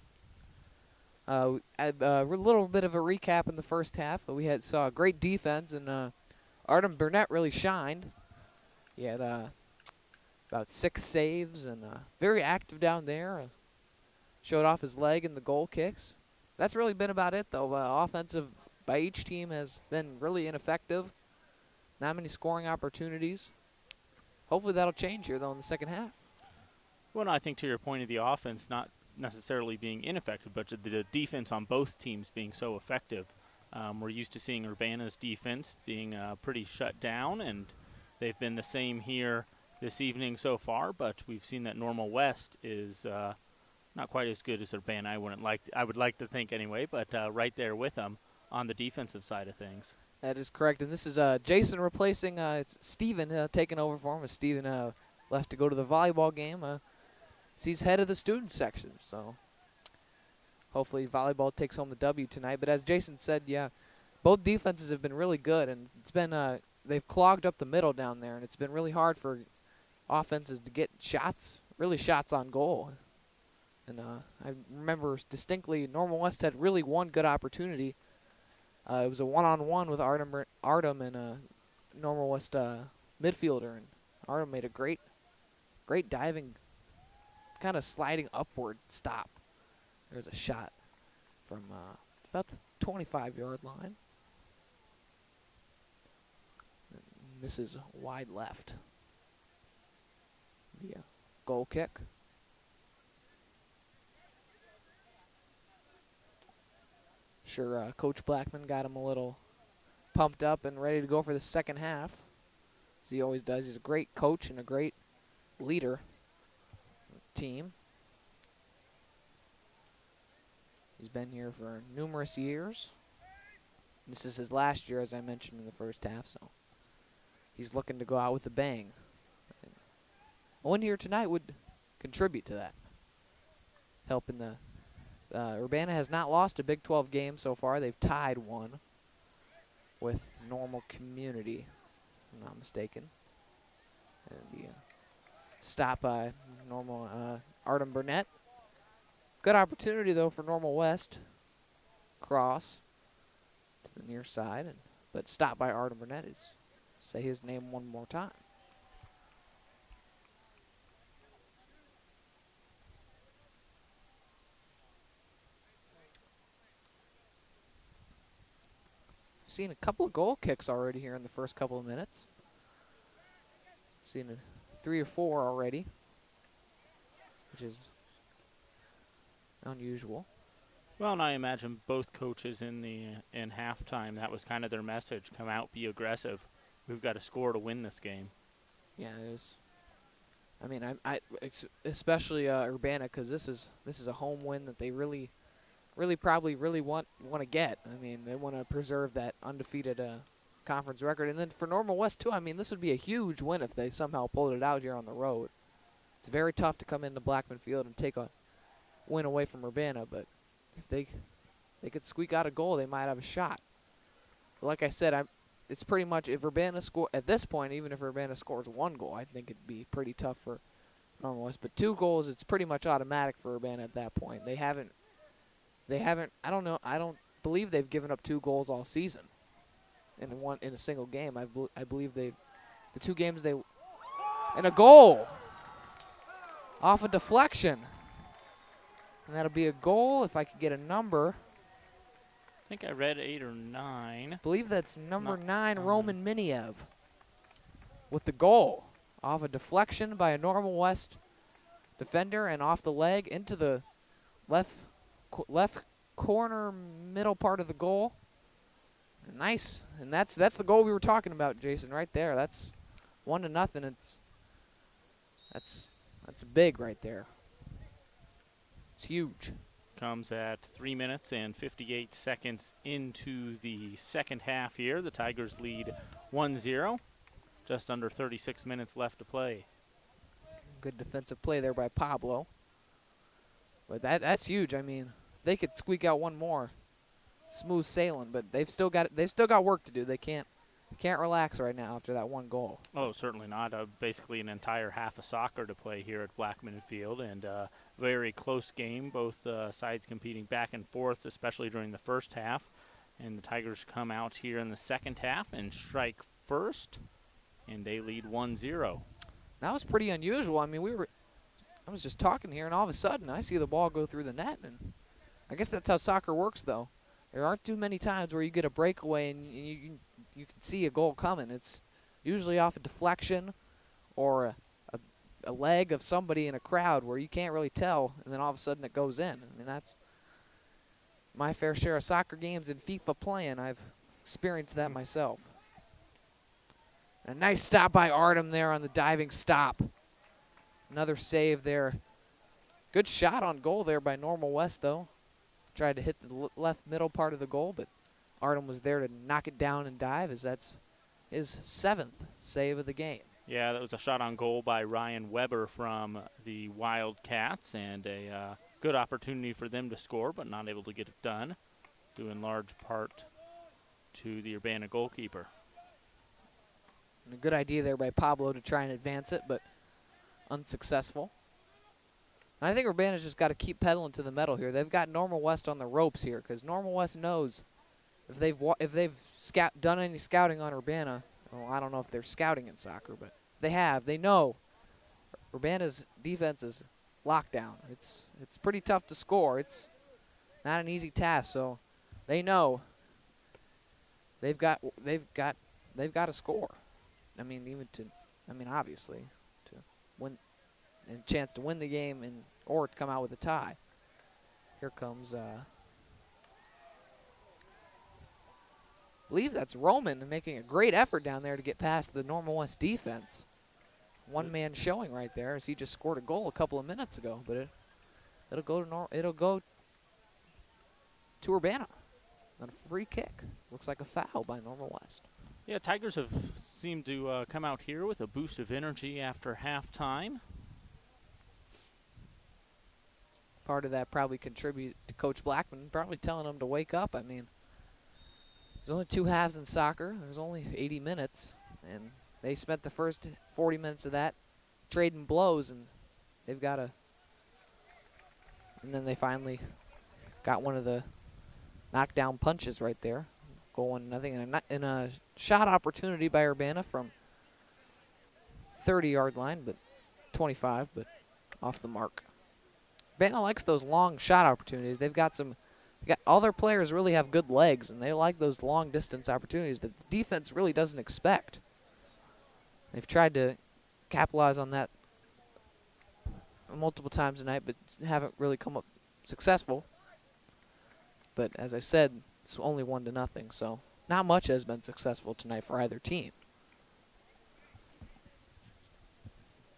A little bit of a recap in the first half. We saw great defense, and Artem Burnett really shined. He had about 6 saves and very active down there. Showed off his leg in the goal kicks. That's really been about it, though. Offensive by each team has been really ineffective. Not many scoring opportunities. Hopefully that'll change here, though, in the second half. Well, I think to your point of the offense not necessarily being ineffective, but the defense on both teams being so effective. We're used to seeing Urbana's defense being pretty shut down, and they've been the same here this evening so far, but we've seen that Normal West is not quite as good as Urbana. I would like to think anyway, but right there with them on the defensive side of things. That is correct, and this is Jason replacing Steven, taking over for him as Steven left to go to the volleyball game. He's head of the student section, so hopefully volleyball takes home the W tonight. But as Jason said, yeah, both defenses have been really good, and it's been they've clogged up the middle down there, and it's been really hard for offenses to get shots on goal. And I remember distinctly Normal West had really one good opportunity. It was a one-on-one with Artem and a Normal West midfielder, and Artem made a great diving, kind of sliding upward stop. There's a shot from about the 25-yard line. And this is wide left. The goal kick. Sure, Coach Blackman got him a little pumped up and ready to go for the second half, as he always does. He's a great coach and a great leader of the team. He's been here for numerous years. This is his last year, as I mentioned in the first half, so he's looking to go out with a bang. A win here tonight would contribute to that, helping the Urbana has not lost a Big 12 game so far. They've tied one with Normal Community, if I'm not mistaken. And stop by Normal Artem Burnett. Good opportunity, though, for Normal West. Cross to the near side, but stop by Artem Burnett. Is say his name one more time. Seen a couple of goal kicks already here in the first couple of minutes. Seen 3 or 4 already, which is unusual. Well, and I imagine both coaches in halftime, that was kind of their message: come out, be aggressive. We've got to score to win this game. Yeah, it is. I mean, especially Urbana, because this is a home win that they really want to get. I mean, they want to preserve that undefeated conference record. And then for Normal West too, I mean, this would be a huge win if they somehow pulled it out here on the road. It's very tough to come into Blackman Field and take a win away from Urbana, but if they could squeak out a goal, they might have a shot. But like I said, it's pretty much if Urbana score at this point, even if Urbana scores 1 goal, I think it'd be pretty tough for Normal West. But 2 goals, it's pretty much automatic for Urbana at that point. They haven't. I don't know. I don't believe they've given up 2 goals all season in a single game. I believe the 2 games and a goal off a deflection. And that'll be a goal if I could get a number. I think I read 8 or 9. I believe that's number 9, Roman Miniev, with the goal off a deflection by a Normal West defender and off the leg into the left corner middle part of the goal. Nice, and that's the goal we were talking about, Jason, right there. That's 1-0. That's big right there. It's huge. Comes at 3 minutes and 58 seconds into the second half here. The Tigers lead 1-0. Just under 36 minutes left to play. Good defensive play there by Pablo. But that's huge. I mean, they could squeak out 1 more. Smooth sailing, but they've still got work to do. They can't relax right now after that 1 goal. Oh, certainly not. Basically an entire half of soccer to play here at Blackman Field, and very close game. Both sides competing back and forth, especially during the first half. And the Tigers come out here in the second half and strike first, and they lead 1-0. That was pretty unusual. I mean, I was just talking here, and all of a sudden I see the ball go through the net, and I guess that's how soccer works, though. There aren't too many times where you get a breakaway and you can see a goal coming. It's usually off a deflection or a leg of somebody in a crowd where you can't really tell, and then all of a sudden it goes in. I mean, that's my fair share of soccer games in FIFA playing. I've experienced that myself. A nice stop by Artem there on the diving stop. Another save there. Good shot on goal there by Normal West, though. Tried to hit the left middle part of the goal, but Artem was there to knock it down and dive, as that's his 7th save of the game. Yeah, that was a shot on goal by Ryan Weber from the Wildcats, and a good opportunity for them to score, but not able to get it done, due in large part to the Urbana goalkeeper. And a good idea there by Pablo to try and advance it, but unsuccessful. I think Urbana's just got to keep pedaling to the metal here. They've got Normal West on the ropes here, because Normal West knows if they've done any scouting on Urbana. Well, I don't know if they're scouting in soccer, but they have. They know Urbana's defense is locked down. It's pretty tough to score. It's not an easy task, so they know they've got to score. I mean, obviously to win. And a chance to win the game or to come out with a tie. Here comes, I believe that's Roman making a great effort down there to get past the Normal West defense. One man showing right there as he just scored a goal a couple of minutes ago, but it'll go to Urbana on a free kick. Looks like a foul by Normal West. Yeah, Tigers have seemed to come out here with a boost of energy after halftime. Part of that probably contribute to Coach Blackman, probably telling him to wake up. I mean, there's only 2 halves in soccer. There's only 80 minutes, and they spent the first 40 minutes of that trading blows, and they've got a. And then they finally got one of the knockdown punches right there. Goal 1-0, and a shot opportunity by Urbana from 30-yard line, but 25, but off the mark. Urbana likes those long shot opportunities. They've got some. All their players really have good legs, and they like those long distance opportunities that the defense really doesn't expect. They've tried to capitalize on that multiple times tonight, but haven't really come up successful. But as I said, it's only 1-0, so not much has been successful tonight for either team.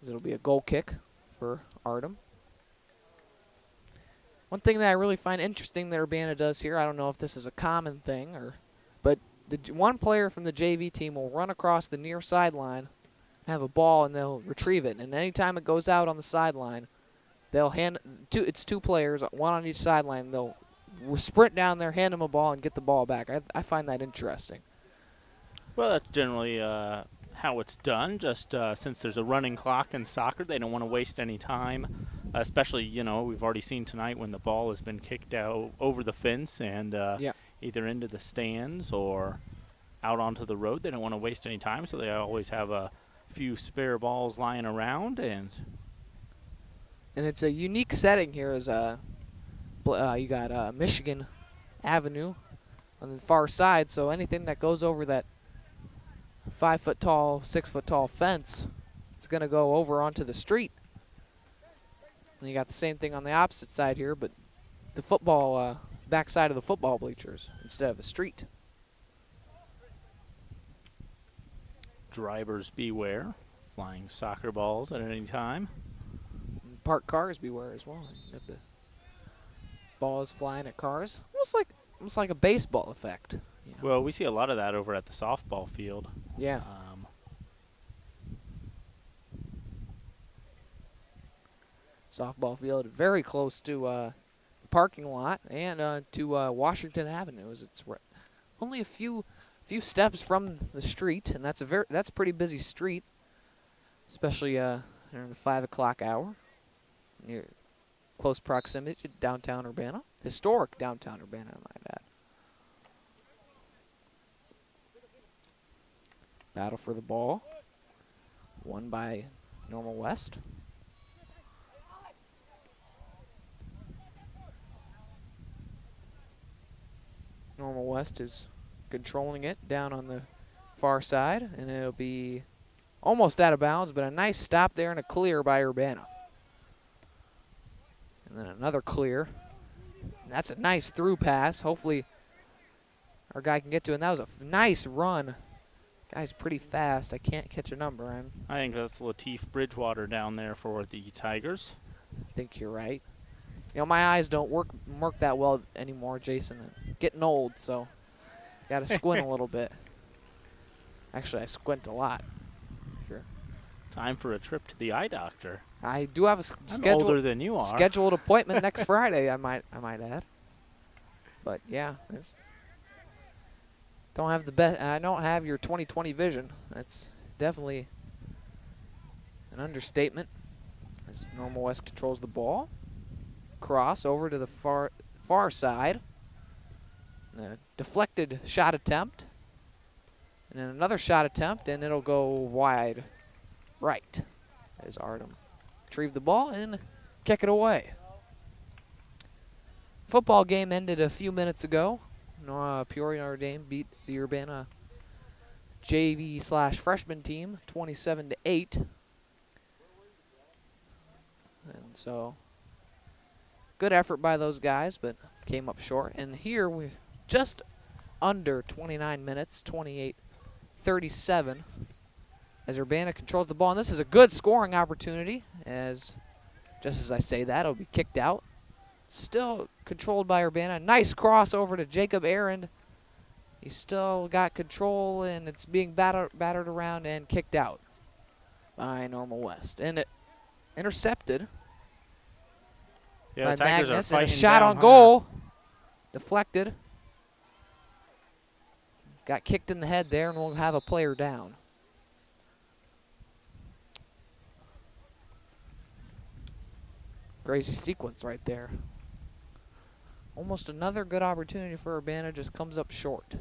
It'll be a goal kick for Artem. One thing that I really find interesting that Urbana does here, I don't know if this is a common thing, but one player from the JV team will run across the near sideline, have a ball, and they'll retrieve it. And anytime it goes out on the sideline, they'll hand it's two players, one on each sideline. They'll sprint down there, hand them a ball, and get the ball back. I find that interesting. Well, that's generally how it's done. Just since there's a running clock in soccer, they don't want to waste any time. Especially, we've already seen tonight when the ball has been kicked out over the fence and either into the stands or out onto the road. They don't want to waste any time, so they always have a few spare balls lying around. And it's a unique setting here. As you got Michigan Avenue on the far side, so anything that goes over that 5-foot-tall, 6-foot-tall fence, it's going to go over onto the street. And you got the same thing on the opposite side here, but the football, back side of the football bleachers instead of a street. Drivers beware, flying soccer balls at any time. And parked cars beware as well. You got the balls flying at cars, almost like a baseball effect. Well, we see a lot of that over at the softball field. Yeah. Softball field, very close to the parking lot and to Washington Avenue. It's only a few steps from the street, and that's a pretty busy street, especially during the 5 o'clock hour. Near close proximity to downtown Urbana, historic downtown Urbana, I might add. Battle for the ball, won by Normal West. Normal West is controlling it down on the far side, and it'll be almost out of bounds, but a nice stop there and a clear by Urbana. And then another clear. And that's a nice through pass. Hopefully our guy can get to it. And that was a nice run. Guy's pretty fast. I can't catch a number. I think that's Lateef Bridgewater down there for the Tigers. I think you're right. My eyes don't work that well anymore, Jason. I'm getting old, so got to squint a little bit. Actually, I squint a lot. Sure. Time for a trip to the eye doctor. I do have a older than you are. Scheduled appointment next Friday. I might add. But yeah, don't have the best. I don't have your 20/20 vision. That's definitely an understatement. As Normal West controls the ball. Cross over to the far side. A deflected shot attempt. And then another shot attempt, and it'll go wide right as Artem retrieve the ball and kick it away. Football game ended a few minutes ago. Peoria Notre Dame beat the Urbana JV/freshman team 27-8. And so good effort by those guys, but came up short. And here we're just under 29 minutes, 28-37, as Urbana controls the ball. And this is a good scoring opportunity, as just as I say that, it'll be kicked out. Still controlled by Urbana. Nice cross over to Jacob Arend. He's still got control, and it's being battered around and kicked out by Normal West. And it intercepted by Magnus, and a shot on goal. Deflected. Got kicked in the head there, and we'll have a player down. Crazy sequence right there. Almost another good opportunity for Urbana, just comes up short.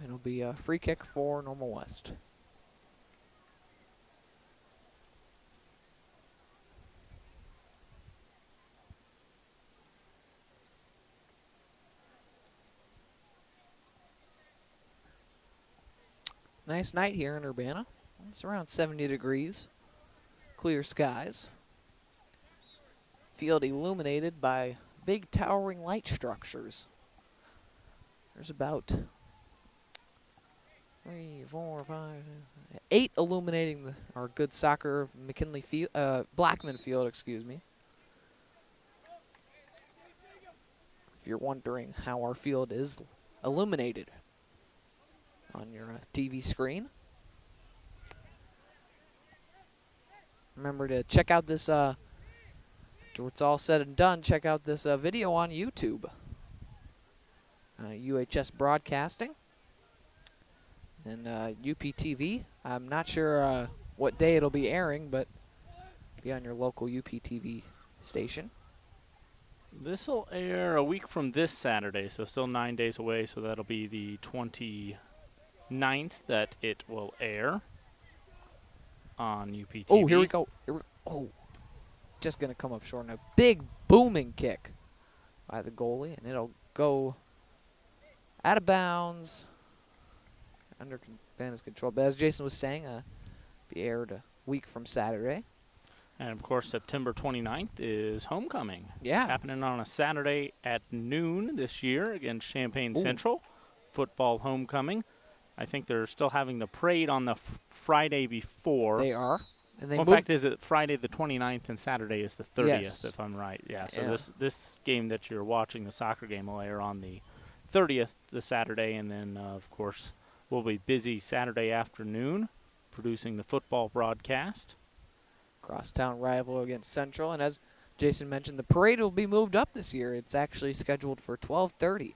It'll be a free kick for Normal West. Nice night here in Urbana. It's around 70 degrees. Clear skies. Field illuminated by big towering light structures. There's about 3, 4, 5, 8 illuminating our good soccer McKinley Field, Blackman Field, excuse me. If you're wondering how our field is illuminated on your TV screen. Remember to check out this, after it's all said and done, check out this video on YouTube. UHS Broadcasting and UPTV. I'm not sure what day it'll be airing, but be on your local UPTV station. This will air a week from this Saturday, so still 9 days away, so that'll be the 29th that it will air on UPTV. Oh, here we go. Oh, just going to come up short. And a big booming kick by the goalie, and it'll go out of bounds, under Urbana's control. But as Jason was saying, be aired a week from Saturday. And, of course, September 29th is homecoming. Yeah. Happening on a Saturday at noon this year against Champaign Ooh. Central. Football homecoming. I think they're still having the parade on the Friday before. They are. And they In fact, is it Friday the 29th and Saturday is the 30th, Yes. if I'm right? Yeah, so Yeah. this game that you're watching, the soccer game, will air on the 30th, the Saturday, and then, of course, we'll be busy Saturday afternoon producing the football broadcast. Crosstown rival against Central. And as Jason mentioned, the parade will be moved up this year. It's actually scheduled for 12:30.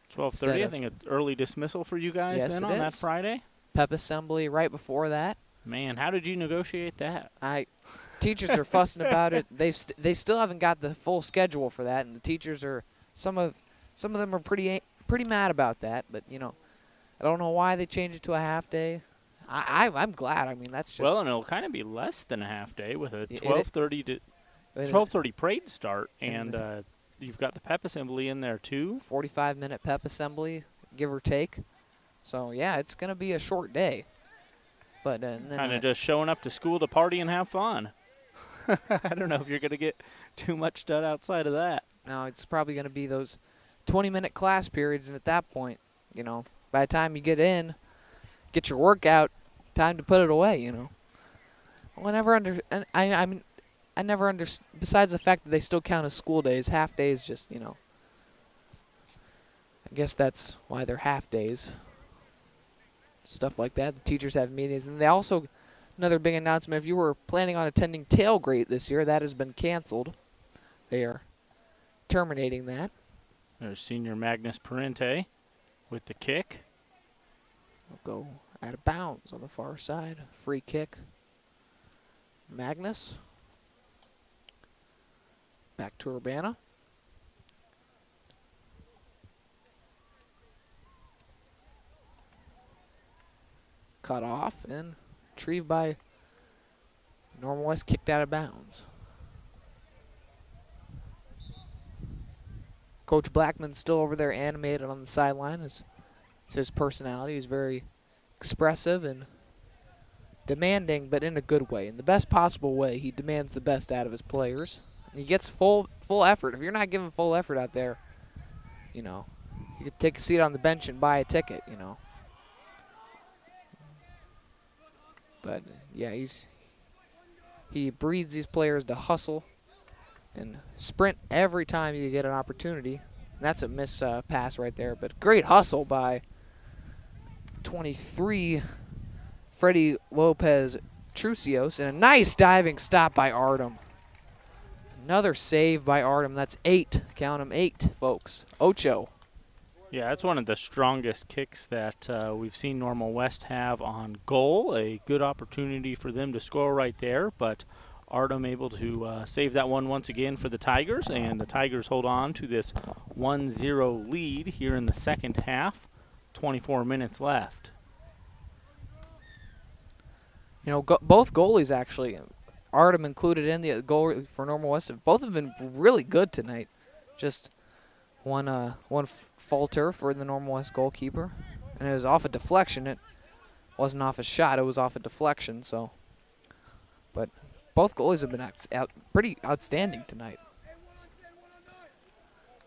12:30, I think an early dismissal for you guys Yes, then it on that is. Friday? Pep assembly right before that. Man, how did you negotiate that? Teachers are fussing about it. They still haven't got the full schedule for that, and the teachers are some of them are pretty mad about that. But you know, I don't know why they changed it to a half day. I'm glad. I mean, that's just Well, and it'll kind of be less than a half day with a 12:30 parade start, and you've got the pep assembly in there too. 45-minute pep assembly, give or take. So yeah, it's gonna be a short day. But Kind of just showing up to school to party and have fun. I don't know if you're going to get too much done outside of that. No, it's probably going to be those 20-minute class periods, and at that point, you know, by the time you get in, get your workout, time to put it away, you know. Well, I never understood, besides the fact that they still count as school days, half days just, you know, I guess that's why they're half days. Stuff like that. The teachers have meetings. And they also, another big announcement, if you were planning on attending tailgate this year, that has been canceled. They are terminating that. There's senior Magnus Parente with the kick. We'll go out of bounds on the far side. Free kick. Magnus. Back to Urbana. Cut off and retrieved by Normal West, kicked out of bounds. Coach Blackman's still over there animated on the sideline. It's his personality. He's very expressive and demanding, but in a good way. In the best possible way, he demands the best out of his players. And he gets full effort. If you're not giving full effort out there, you know, you could take a seat on the bench and buy a ticket, you know. But, yeah, he breeds these players to hustle and sprint every time you get an opportunity. And that's a miss pass right there. But great hustle by 23, Freddie Lopez Trucios. And a nice diving stop by Artem. Another save by Artem. That's 8. Count them, 8, folks. Ocho. Yeah, it's one of the strongest kicks that we've seen Normal West have on goal. A good opportunity for them to score right there, but Artem able to save that one once again for the Tigers, and the Tigers hold on to this 1-0 lead here in the second half. 24 minutes left. You know, both goalies actually, Artem included in the goal for Normal West, both have been really good tonight. Just one falter for the Normal West goalkeeper, and it was off a deflection. It wasn't off a shot; it was off a deflection. So, but both goalies have been pretty outstanding tonight.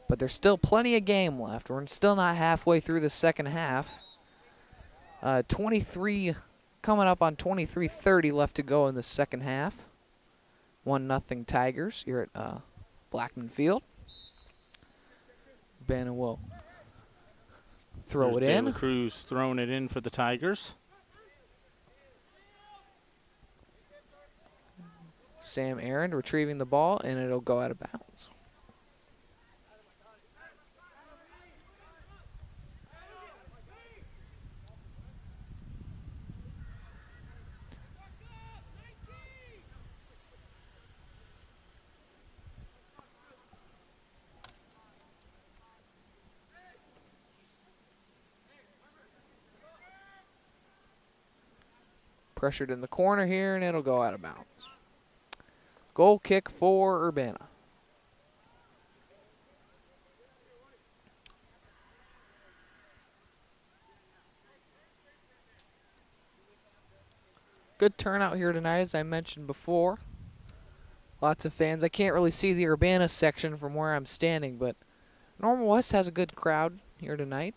But there's still plenty of game left. We're still not halfway through the second half. 23, coming up on 23:30 left to go in the second half. 1-0 Tigers here at Blackman Field. Urbana will throw it in. Cruz throwing it in for the Tigers. Sam Aaron retrieving the ball, and it'll go out of bounds. Pressured in the corner here, and it'll go out of bounds. Goal kick for Urbana. Good turnout here tonight, as I mentioned before. Lots of fans. I can't really see the Urbana section from where I'm standing, but Normal West has a good crowd here tonight.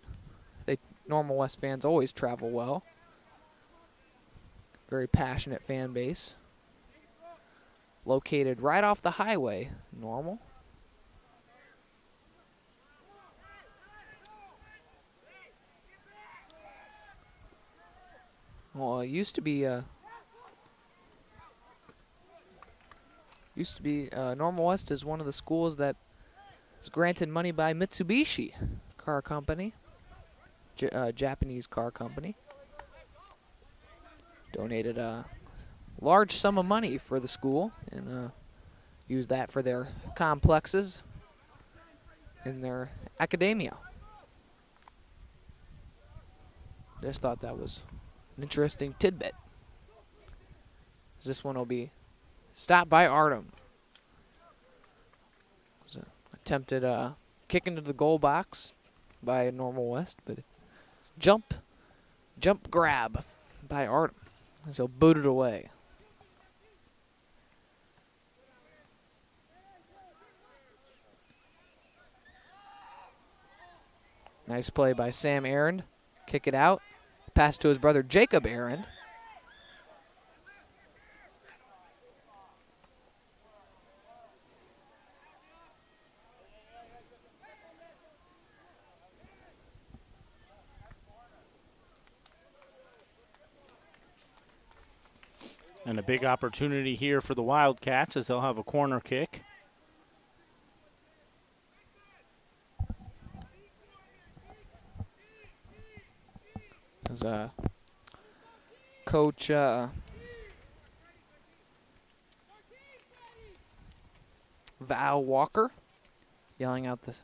Normal West fans always travel well. Very passionate fan base. Located right off the highway, Normal. Well, it used to be Normal West is one of the schools that is granted money by Mitsubishi car company, Japanese car company. Donated a large sum of money for the school and used that for their complexes in their academia. Just thought that was an interesting tidbit. This one will be stopped by Artem. It was an attempted kick into the goal box by Normal West, but jump grab by Artem. So booted away. Nice play by Sam Aaron. Kick it out. Pass to his brother Jacob Aaron. And a big opportunity here for the Wildcats as they'll have a corner kick. As Coach Val Walker yelling out the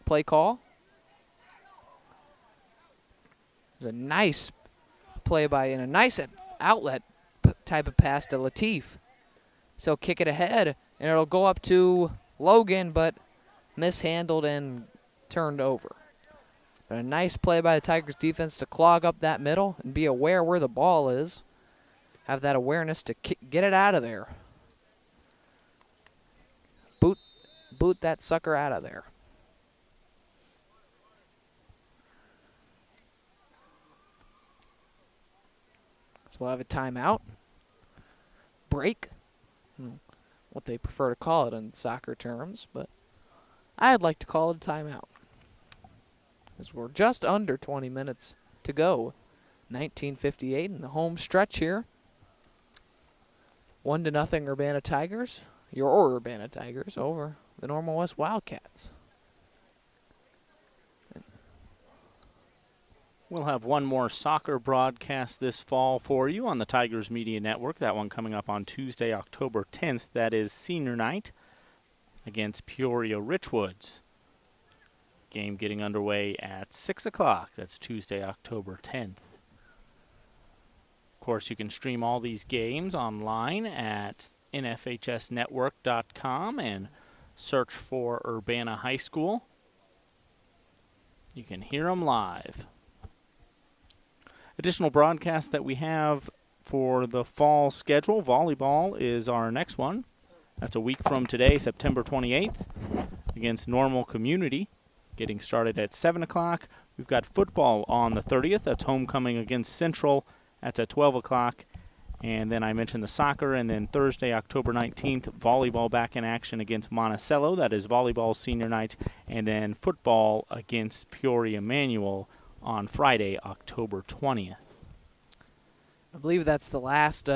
play call. It was a nice play and a nice outlet type of pass to Latif. So kick it ahead, and it'll go up to Logan, but mishandled and turned over. But a nice play by the Tigers defense to clog up that middle and be aware where the ball is. Have that awareness to get it out of there. Boot that sucker out of there. So we'll have a timeout. Break. What they prefer to call it in soccer terms, but I'd like to call it a timeout. As we're just under 20 minutes to go. 19:58 in the home stretch here. 1-0 Urbana Tigers. Your Urbana Tigers over the Normal West Wildcats. We'll have one more soccer broadcast this fall for you on the Tigers Media Network. That one coming up on Tuesday, October 10th. That is senior night against Peoria Richwoods. Game getting underway at 6 o'clock. That's Tuesday, October 10th. Of course, you can stream all these games online at nfhsnetwork.com and search for Urbana High School. You can hear them live. Additional broadcasts that we have for the fall schedule. Volleyball is our next one. That's a week from today, September 28th, against Normal Community, getting started at 7 o'clock. We've got football on the 30th. That's homecoming against Central. That's at 12 o'clock. And then I mentioned the soccer. And then Thursday, October 19th, volleyball back in action against Monticello. That is volleyball senior night. And then football against Peoria Manual on Friday, October 20th. I believe that's the last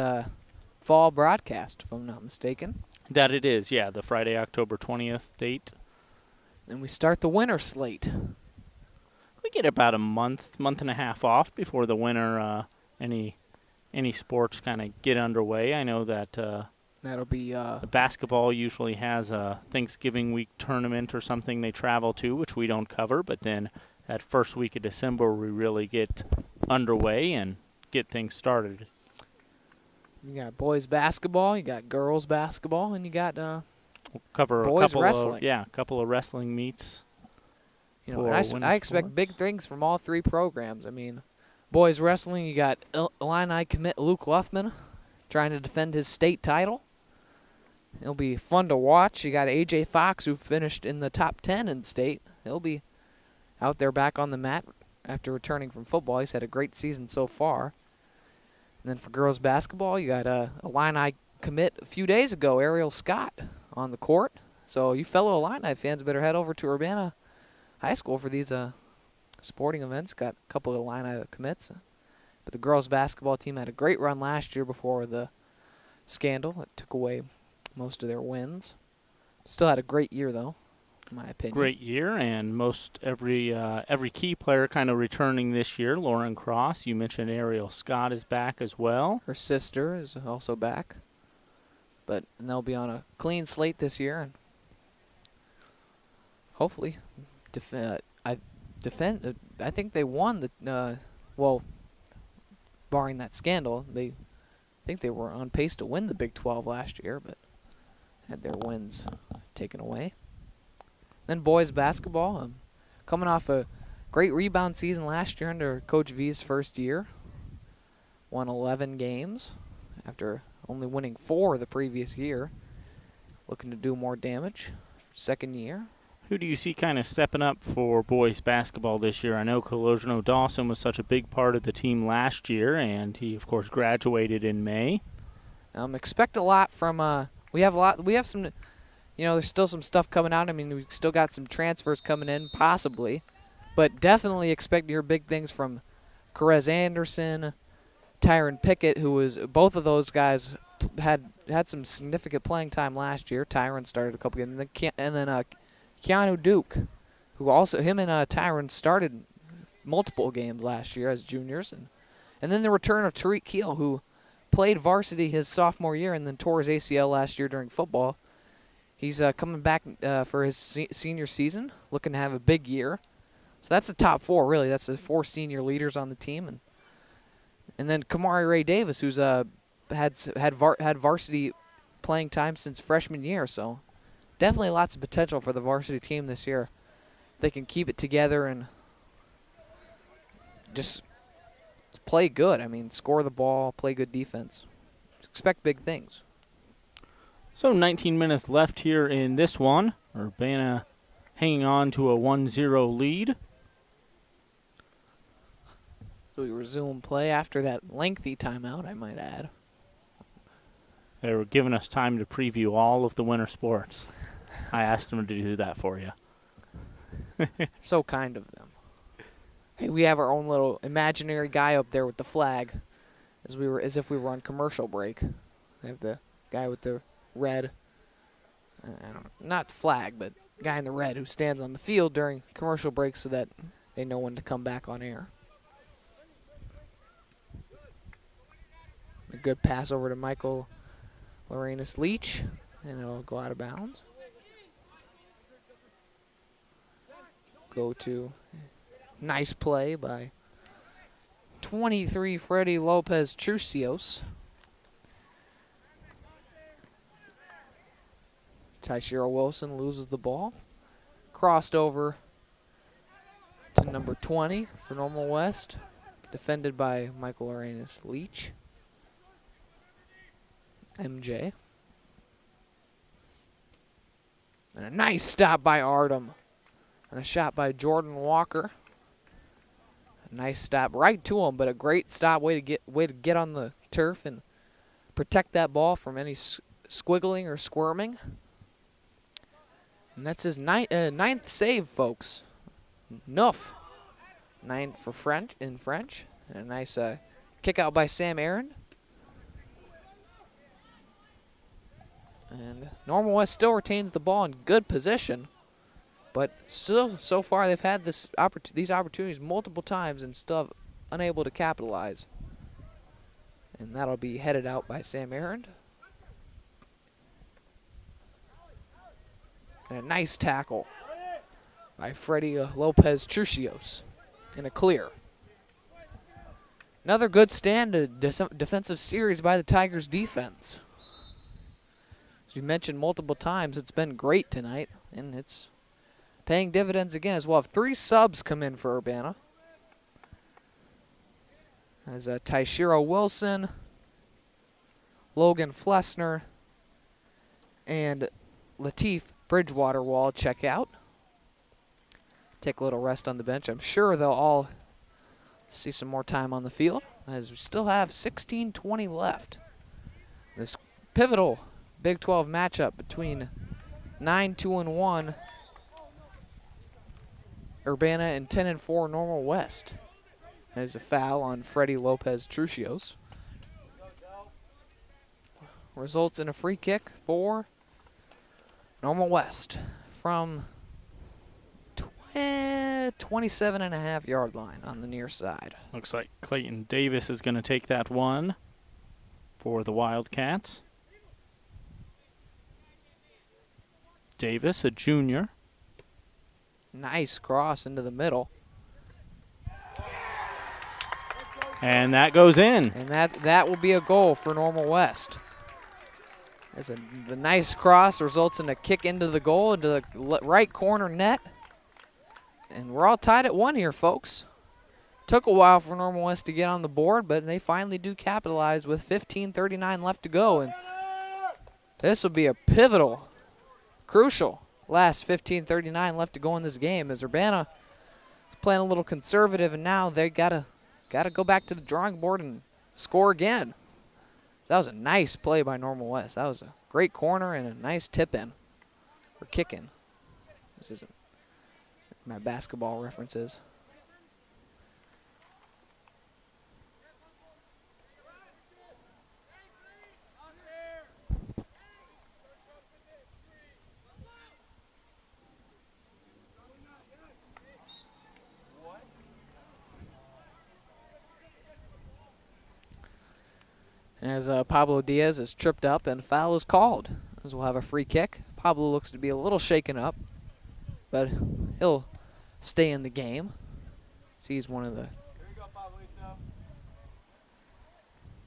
fall broadcast, if I'm not mistaken. That it is, yeah, the Friday, October 20th date. Then we start the winter slate. We get about a month and a half off before the winter, any sports kind of get underway. I know that that'll be the basketball usually has a Thanksgiving week tournament or something they travel to, which we don't cover, but then that first week of December, we really get underway and get things started. You got boys basketball, you got girls basketball, and you got we'll cover boys wrestling. A couple of wrestling meets. You know, I expect big things from all three programs. I mean, boys wrestling, you got Illini commit Luke Luffman trying to defend his state title. It'll be fun to watch. You got A.J. Fox, who finished in the top 10 in state. He'll be out there back on the mat after returning from football. He's had a great season so far. And then for girls basketball, you got a Illini commit a few days ago, Ariel Scott, on the court. So you fellow Illini fans better head over to Urbana High School for these sporting events. Got a couple of Illini commits. But the girls basketball team had a great run last year before the scandal that took away most of their wins. Still had a great year, though, in my opinion. Great year, and most every key player kind of returning this year. Lauren Cross, you mentioned Ariel Scott is back as well. Her sister is also back. But they'll be on a clean slate this year, and hopefully I think they won the barring that scandal, I think they were on pace to win the Big 12 last year, but had their wins taken away. Then boys basketball, coming off a great rebound season last year under Coach V's first year. Won 11 games after only winning 4 the previous year. Looking to do more damage second year. Who do you see kind of stepping up for boys basketball this year? I know Cologeno Dawson was such a big part of the team last year, and he, of course, graduated in May. Expect a lot from we have some, there's still some stuff coming out. I mean, we still got some transfers coming in, possibly. But definitely expect to hear big things from Carez Anderson, Tyron Pickett, who was, both of those guys had some significant playing time last year. Tyron started a couple games, and then Keanu Duke, who also, him and Tyron started multiple games last year as juniors. And then the return of Tariq Keel, who played varsity his sophomore year and then tore his ACL last year during football. He's coming back for his senior season, looking to have a big year. So that's the top 4, really. That's the 4 senior leaders on the team. And then Kamari Ray Davis, who's had varsity playing time since freshman year. So definitely lots of potential for the varsity team this year. They can keep it together and just play good. I mean, score the ball, play good defense. Expect big things. So 19 minutes left here in this one. Urbana hanging on to a 1-0 lead. So we resume play after that lengthy timeout, I might add. They were giving us time to preview all of the winter sports. I asked them to do that for you. So kind of them. Hey, we have our own little imaginary guy up there with the flag, as if we were on commercial break. They have the guy with the red, not the flag, but guy in the red who stands on the field during commercial breaks so that they know when to come back on air. A good pass over to Michael Lorenus Leach, and it'll go out of bounds. Go to nice play by 23 Freddie Lopez Trucios. Tyshiro Wilson loses the ball. Crossed over to number 20 for Normal West. Defended by Michael Lorenus Leach. MJ. And a nice stop by Artem. And a shot by Jordan Walker. A nice stop right to him, but a great stop. Way to get on the turf and protect that ball from any squiggling or squirming. And that's his ninth save, folks. Neuf. 9 for French in French. And a nice kick out by Sam Aaron. And Normal West still retains the ball in good position. But so far they've had these opportunities multiple times and still unable to capitalize. And that'll be headed out by Sam Aaron. And a nice tackle by Freddie Lopez Trucios in a clear. Another good stand, defensive series by the Tigers defense. As we mentioned multiple times, it's been great tonight, and it's paying dividends again as we'll have 3 subs come in for Urbana. As Tyshiro Wilson, Logan Flessner, and Latif Bridgewater will all check out. Take a little rest on the bench. I'm sure they'll all see some more time on the field as we still have 16:20 left. This pivotal Big 12 matchup between 9-2-1 Urbana and 10-4 Normal West. There's a foul on Freddie Lopez Trucios. Results in a free kick for Normal West from 27.5-yard line on the near side. Looks like Clayton Davis is going to take that one for the Wildcats. Davis, a junior. Nice cross into the middle. And that goes in. And that will be a goal for Normal West. The nice cross results in a kick into the goal, into the right corner net. And we're all tied at 1 here, folks. Took a while for Normal West to get on the board, but they finally do capitalize with 15:39 left to go. And this will be a pivotal, crucial last 15:39 left to go in this game as Urbana is playing a little conservative, and now they gotta go back to the drawing board and score again. So that was a nice play by Normal West. That was a great corner and a nice tip in or kick in. This isn't my basketball references. As Pablo Diaz is tripped up and a foul is called, as we'll have a free kick. Pablo looks to be a little shaken up, but he'll stay in the game. So he's one of the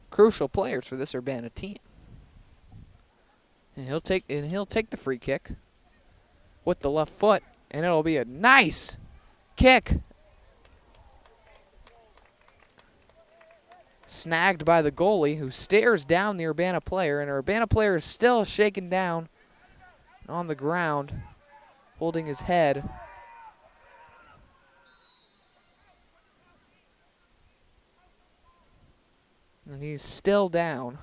crucial players for this Urbana team. And he'll take the free kick with the left foot, and it'll be a nice kick. Snagged by the goalie, who stares down the Urbana player, and the Urbana player is still shaken down on the ground, holding his head. And he's still down.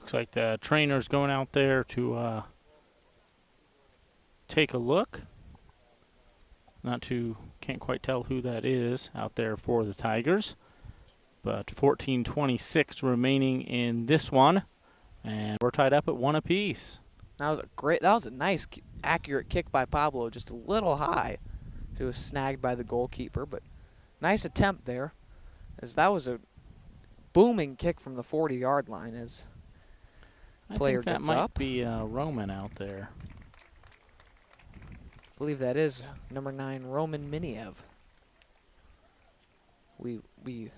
Looks like the trainer's going out there to take a look. Can't quite tell who that is out there for the Tigers. But 14:26 remaining in this one, and we're tied up at 1 apiece. That was a nice, accurate kick by Pablo, just a little high. So it was snagged by the goalkeeper, but nice attempt there, as that was a booming kick from the 40-yard line as player I think gets that might up. be Roman out there. I believe that is number 9, Roman Miniev. We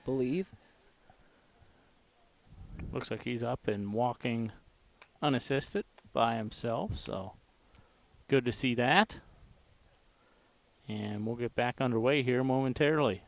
believe. Looks like he's up and walking unassisted by himself, so good to see that. And we'll get back underway here momentarily.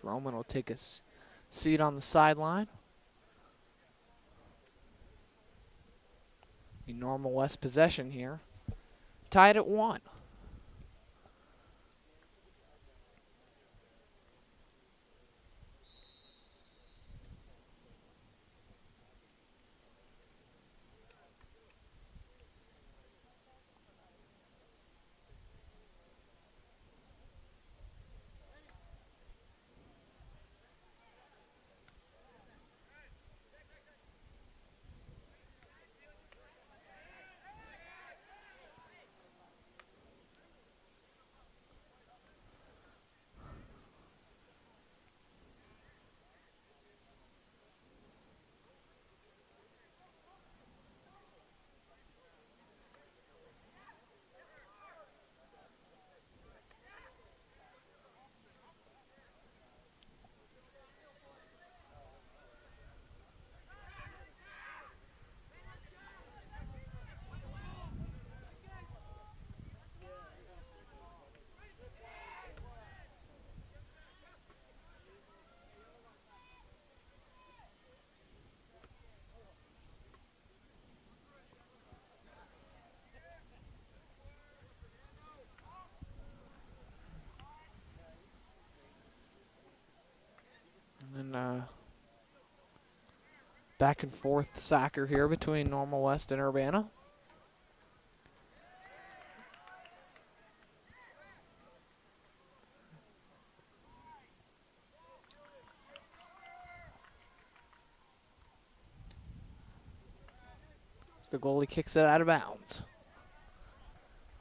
Roman will take a seat on the sideline. The Normal West possession here. Tied at 1. And back and forth soccer here between Normal West and Urbana. The goalie kicks it out of bounds.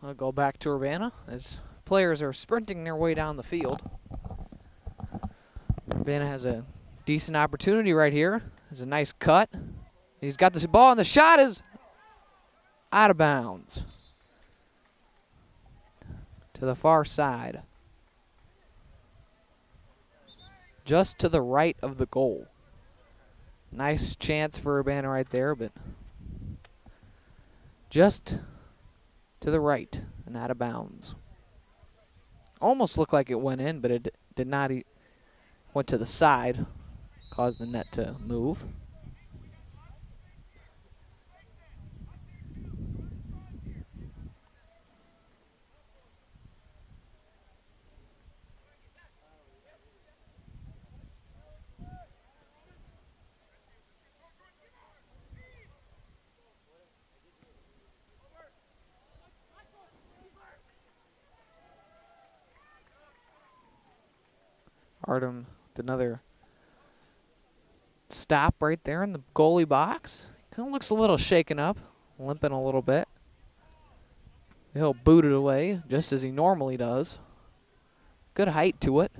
I'll go back to Urbana as players are sprinting their way down the field. Urbana has a decent opportunity right here. There's a nice cut. He's got the ball, and the shot is out of bounds to the far side, just to the right of the goal. Nice chance for Urbana right there, but just to the right and out of bounds. Almost looked like it went in, but it did not. Went to the side, caused the net to move. Artem with another stop right there in the goalie box. Kind of looks a little shaken up, limping a little bit. He'll boot it away just as he normally does. Good height to it.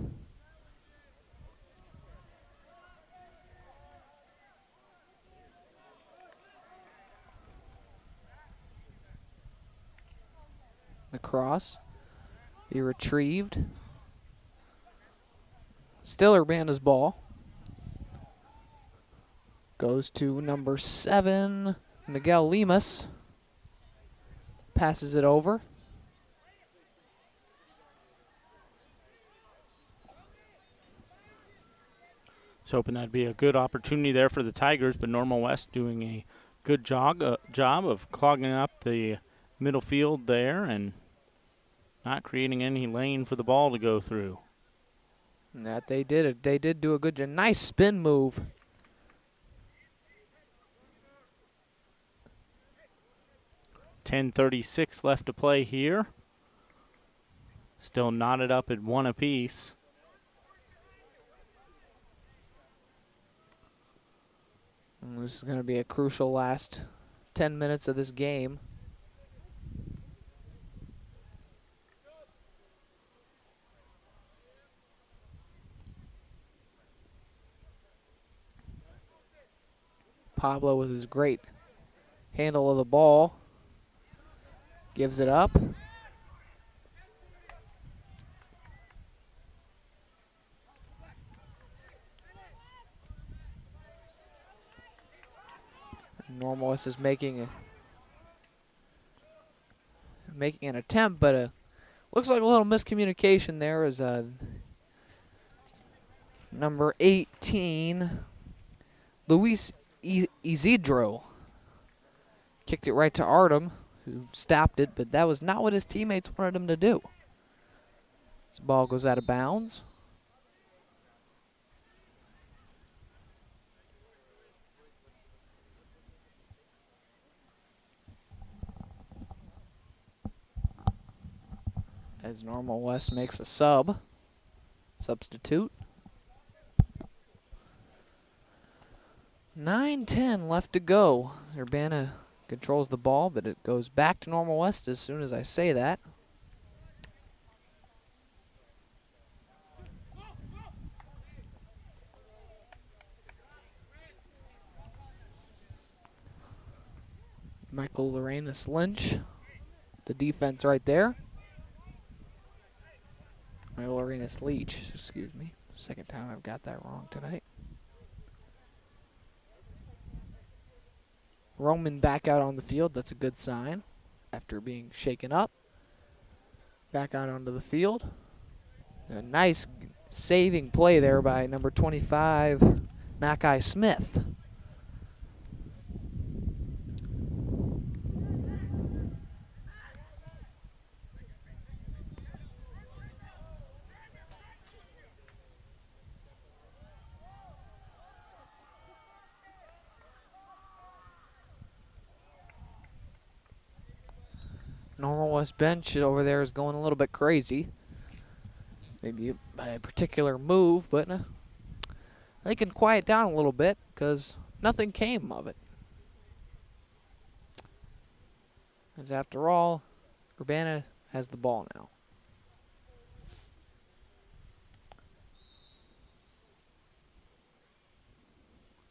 The cross be retrieved. Still Urbana's ball. Goes to number 7, Miguel Lemus. Passes it over. Was hoping that'd be a good opportunity there for the Tigers, but Normal West doing a good job of clogging up the middle field there and not creating any lane for the ball to go through. And that they did. They did do a good job. Nice spin move. .10:36 left to play here. Still knotted up at 1 apiece. And this is going to be a crucial last 10 minutes of this game. Pablo with his great handle of the ball gives it up. Normal West is making an attempt, but looks like a little miscommunication there as number 18, Luis Isidro, kicked it right to Artem, who stopped it, but that was not what his teammates wanted him to do. This ball goes out of bounds. As Normal West makes a substitute. 9:10 left to go. Urbana controls the ball, but it goes back to Normal West as soon as I say that. Michael Lorenus Lynch, the defense right there. Michael Lorenus Leach, excuse me. Second time I've got that wrong tonight. Roman back out on the field. That's a good sign after being shaken up. Back out onto the field. A nice saving play there by number 25, Nakai Smith. Normal West bench over there is going a little bit crazy. Maybe by a particular move, but they can quiet down a little bit because nothing came of it. As after all, Urbana has the ball now.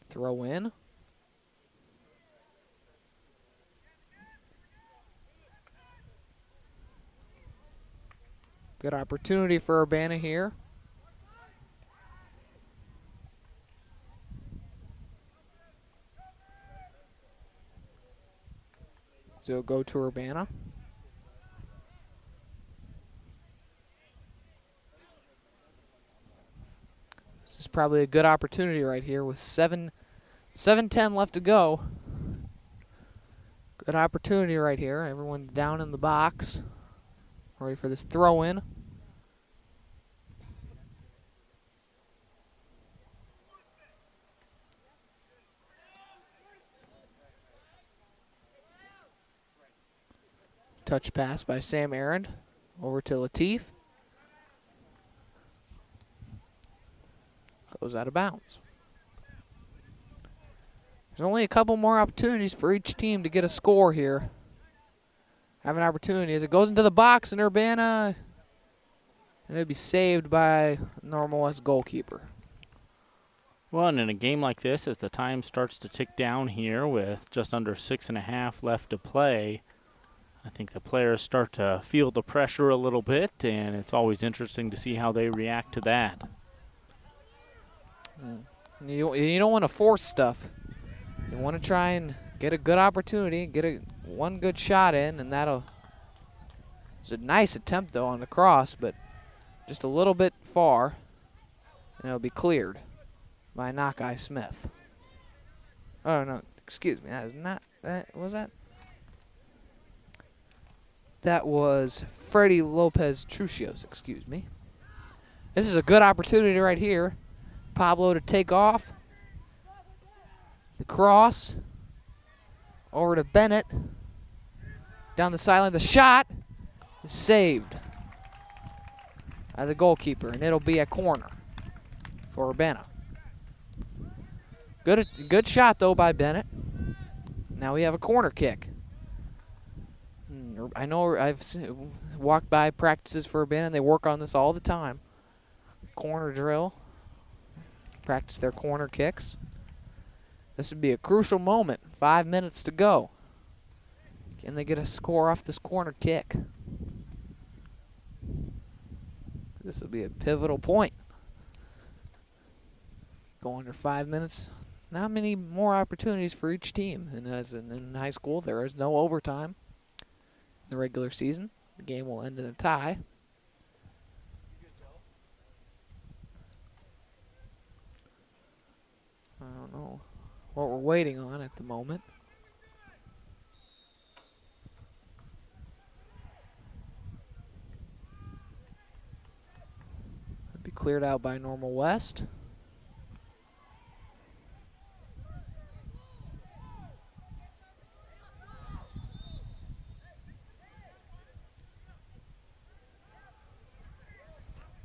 Throw in. Good opportunity for Urbana here. So it'll go to Urbana. This is probably a good opportunity right here with 7:10 left to go. Good opportunity right here. Everyone down in the box. Ready for this throw in. Touch pass by Sam Aaron over to Latif. Goes out of bounds. There's only a couple more opportunities for each team to get a score here. Have an opportunity as it goes into the box, and Urbana, and it'll be saved by Normal West goalkeeper. Well, and in a game like this, as the time starts to tick down here with just under 6.5 left to play, I think the players start to feel the pressure a little bit, and it's always interesting to see how they react to that. You don't want to force stuff. You want to try and get a good opportunity, get one good shot in, and that'll. It's a nice attempt though on the cross, but just a little bit far, and it'll be cleared by Nakai Smith. Oh no, excuse me, that is not that. Was that? That was Freddie Lopez Trucios. Excuse me. This is a good opportunity right here. Pablo to take off. The cross. Over to Bennett. Down the sideline. The shot is saved by the goalkeeper, and it'll be a corner for Urbana. Good shot, though, by Bennett. Now we have a corner kick. I know I've walked by practices for Urbana, and they work on this all the time. Corner drill. Practice their corner kicks. This would be a crucial moment. 5 minutes to go. Can they get a score off this corner kick? This will be a pivotal point. Go under 5 minutes. Not many more opportunities for each team. And as in high school, there is no overtime in the regular season. The game will end in a tie. I don't know what we're waiting on at the moment. It'll be cleared out by Normal West.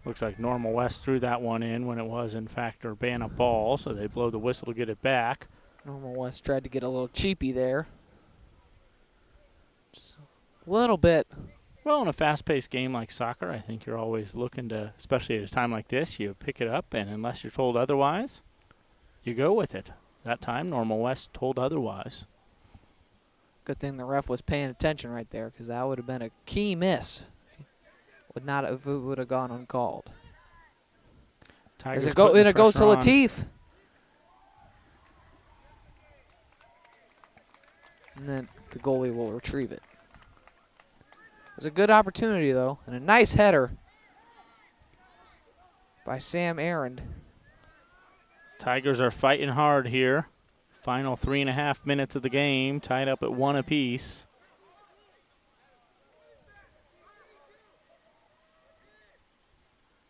Looks like Normal West threw that one in when it was, in fact, Urbana ball, so they blow the whistle to get it back. Normal West tried to get a little cheapy there. Just a little bit. Well, in a fast-paced game like soccer, I think you're always looking to, especially at a time like this, you pick it up, and unless you're told otherwise, you go with it. That time, Normal West told otherwise. Good thing the ref was paying attention right there, because that would have been a key miss. Would not if it would have gone uncalled. Tigers As it goes to on. Latif. And then the goalie will retrieve it. It was a good opportunity, though, and a nice header by Sam Arend. Tigers are fighting hard here. Final 3.5 minutes of the game, tied up at 1 apiece.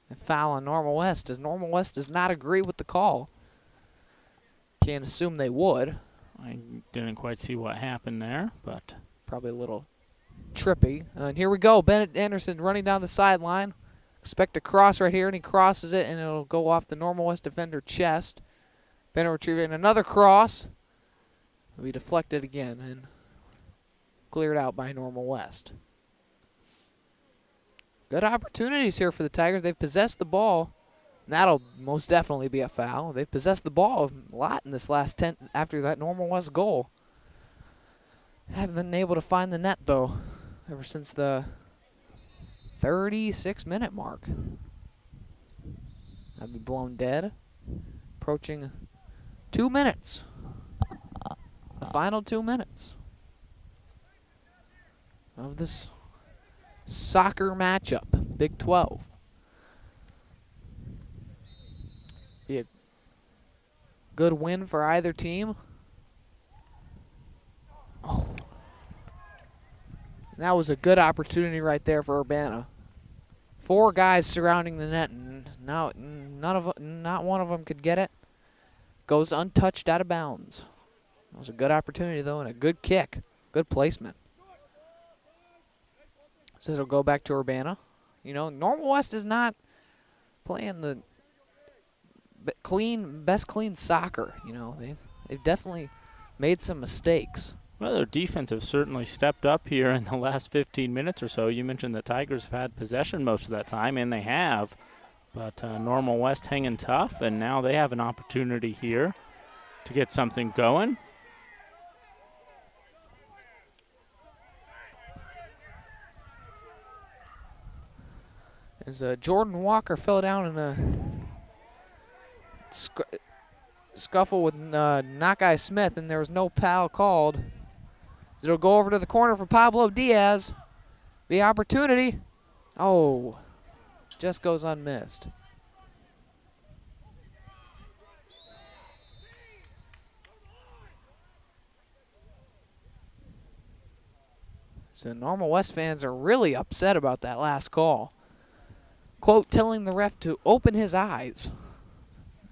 And foul on Normal West, as Normal West does not agree with the call. Can't assume they would. I didn't quite see what happened there, but probably a little trippy. And here we go. Bennett Anderson running down the sideline. Expect a cross right here, and he crosses it, and it'll go off the Normal West defender chest. Bennett retrieving another cross. It'll be deflected again and cleared out by Normal West. Good opportunities here for the Tigers. They've possessed the ball. And that'll most definitely be a foul. They've possessed the ball a lot in this last 10 after that Normal West goal. Haven't been able to find the net, though, ever since the 36-minute mark. That'd be blown dead. Approaching 2 minutes. The final 2 minutes of this soccer matchup, Big 12. Be a good win for either team. Oh. That was a good opportunity right there for Urbana. 4 guys surrounding the net, and now not one of them could get it. Goes untouched out of bounds. That was a good opportunity, though, and a good kick. Good placement. So it'll go back to Urbana. You know, Normal West is not playing the best clean soccer. You know, they've definitely made some mistakes. Well, their defense have certainly stepped up here in the last 15 minutes or so. You mentioned the Tigers have had possession most of that time, and they have. But Normal West hanging tough, and now they have an opportunity here to get something going. As Jordan Walker fell down in a scuffle with Knockeye Smith, and there was no foul called. So it'll go over to the corner for Pablo Diaz. The opportunity. Oh, just goes unmissed. So Normal West fans are really upset about that last call. Of quote, telling the ref to open his eyes,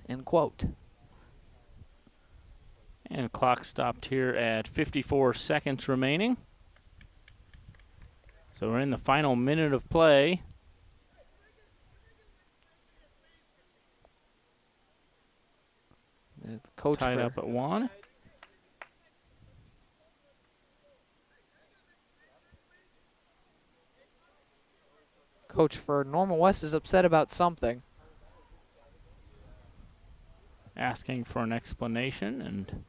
end quote. And clock stopped here at 54 seconds remaining. So we're in the final minute of play. The coach tied up at 1. Coach for Normal West is upset about something. Asking for an explanation, and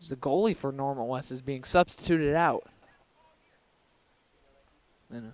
the goalie for Normal West is being substituted out. And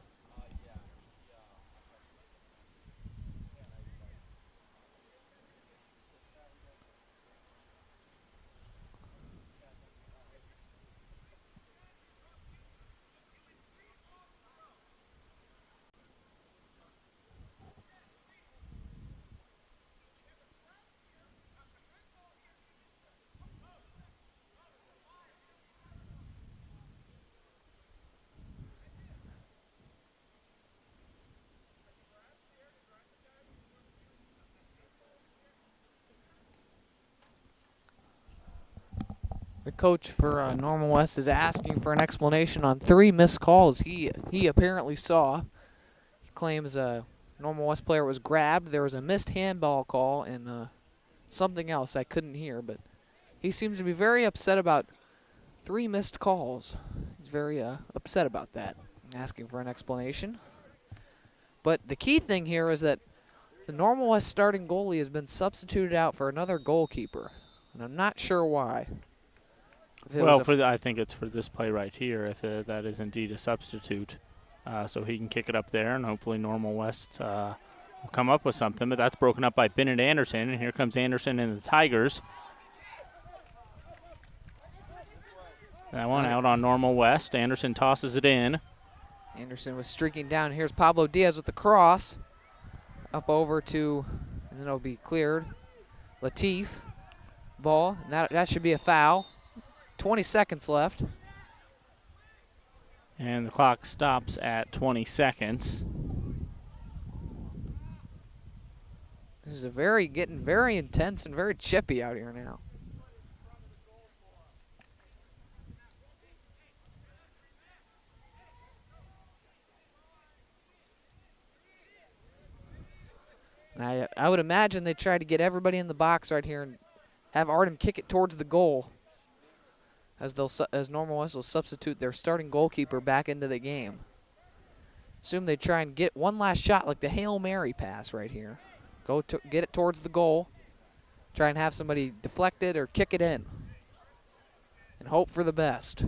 the coach for Normal West is asking for an explanation on 3 missed calls he apparently saw. He claims a Normal West player was grabbed. There was a missed handball call and something else I couldn't hear, but he seems to be very upset about 3 missed calls. He's very upset about that, asking for an explanation. But the key thing here is that the Normal West starting goalie has been substituted out for another goalkeeper, and I'm not sure why. Well, I think it's for this play right here, if that is indeed a substitute. So he can kick it up there, and hopefully Normal West will come up with something. But that's broken up by Bennett Anderson, and here comes Anderson and the Tigers. That one out on Normal West. Anderson tosses it in. Anderson was streaking down. Here's Pablo Diaz with the cross. Up over to, and then it'll be cleared. Latif. Ball. That should be a foul. 20 seconds left. And the clock stops at 20 seconds. This is getting very intense and very chippy out here now. I would imagine they try to get everybody in the box right here and have Artem kick it towards the goal, as Normal West will substitute their starting goalkeeper back into the game. Assume they try and get one last shot, like the Hail Mary pass right here. Get it towards the goal, try and have somebody deflect it or kick it in, and hope for the best.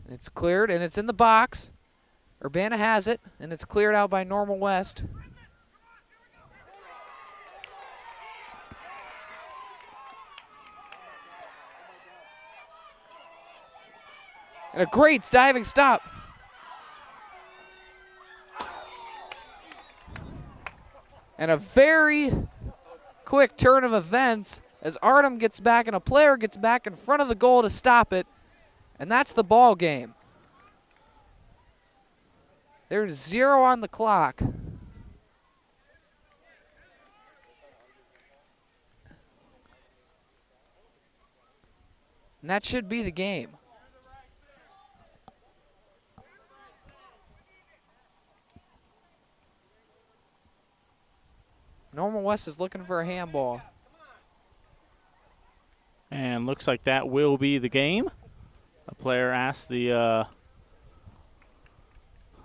It's cleared, and it's in the box. Urbana has it, and it's cleared out by Normal West. And a great diving stop. And a very quick turn of events as Artem gets back and a player gets back in front of the goal to stop it. And that's the ball game. There's 0 on the clock. And that should be the game. Normal West is looking for a handball. And looks like that will be the game. A player asked the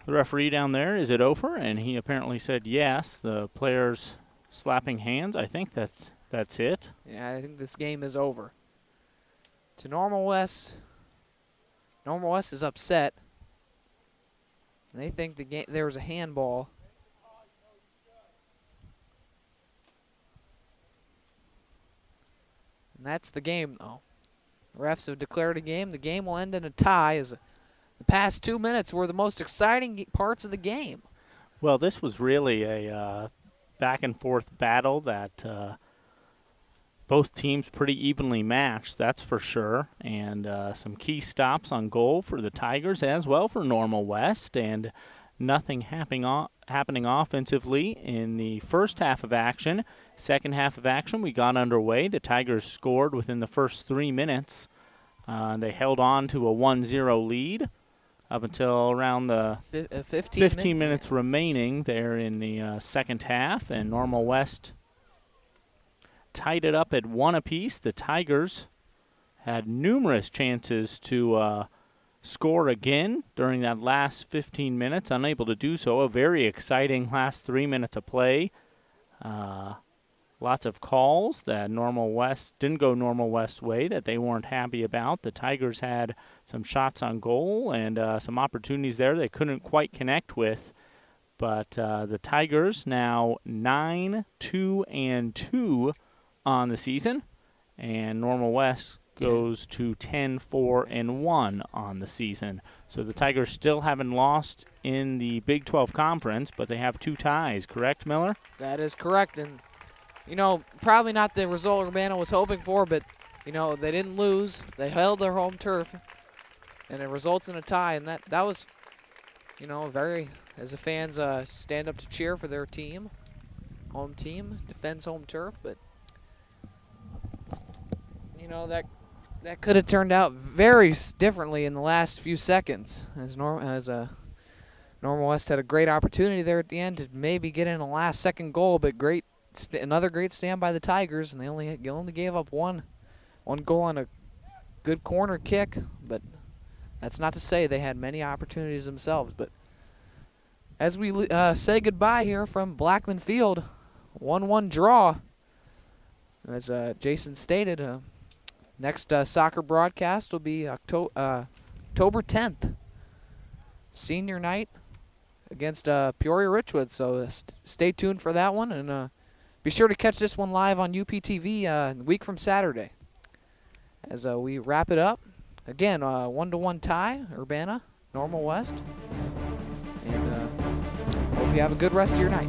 referee down there, is it over? And he apparently said yes. The player's slapping hands. I think that's it. Yeah, I think this game is over. To Normal West. Normal West is upset. They think there was a handball. And that's the game, though. The refs have declared a game. The game will end in a tie as the past 2 minutes were the most exciting parts of the game. Well, this was really a back-and-forth battle that both teams pretty evenly matched, that's for sure. And some key stops on goal for the Tigers as well for Normal West, and nothing happening offensively in the first half of action. Second half of action, we got underway. The Tigers scored within the first 3 minutes. They held on to a 1-0 lead up until around the 15 minutes remaining there in the second half, and Normal West tied it up at 1 apiece. The Tigers had numerous chances to score again during that last 15 minutes, unable to do so. A very exciting last 3 minutes of play. Lots of calls that Normal West didn't go Normal West way that they weren't happy about. The Tigers had some shots on goal and some opportunities there they couldn't quite connect with. But the Tigers now 9-2-2 on the season, and Normal West goes to 10-4-1 on the season. So the Tigers still haven't lost in the Big 12 Conference, but they have 2 ties, correct, Miller? That is correct, and probably not the result Urbana was hoping for, but they didn't lose. They held their home turf, and it results in a tie, and that was very, as the fans stand up to cheer for their team, home team defends home turf, but that could have turned out very differently in the last few seconds, as Normal West had a great opportunity there at the end to maybe get in a last-second goal, but another great stand by the Tigers, and they only gave up one goal on a good corner kick, but that's not to say they had many opportunities themselves. But as we say goodbye here from Blackman Field, 1-1 draw, as Jason stated. Next soccer broadcast will be October 10th, senior night against Peoria Richwood. So stay tuned for that one, and be sure to catch this one live on UPTV a week from Saturday. As we wrap it up, again, 1-1 tie, Urbana, Normal West, and hope you have a good rest of your night.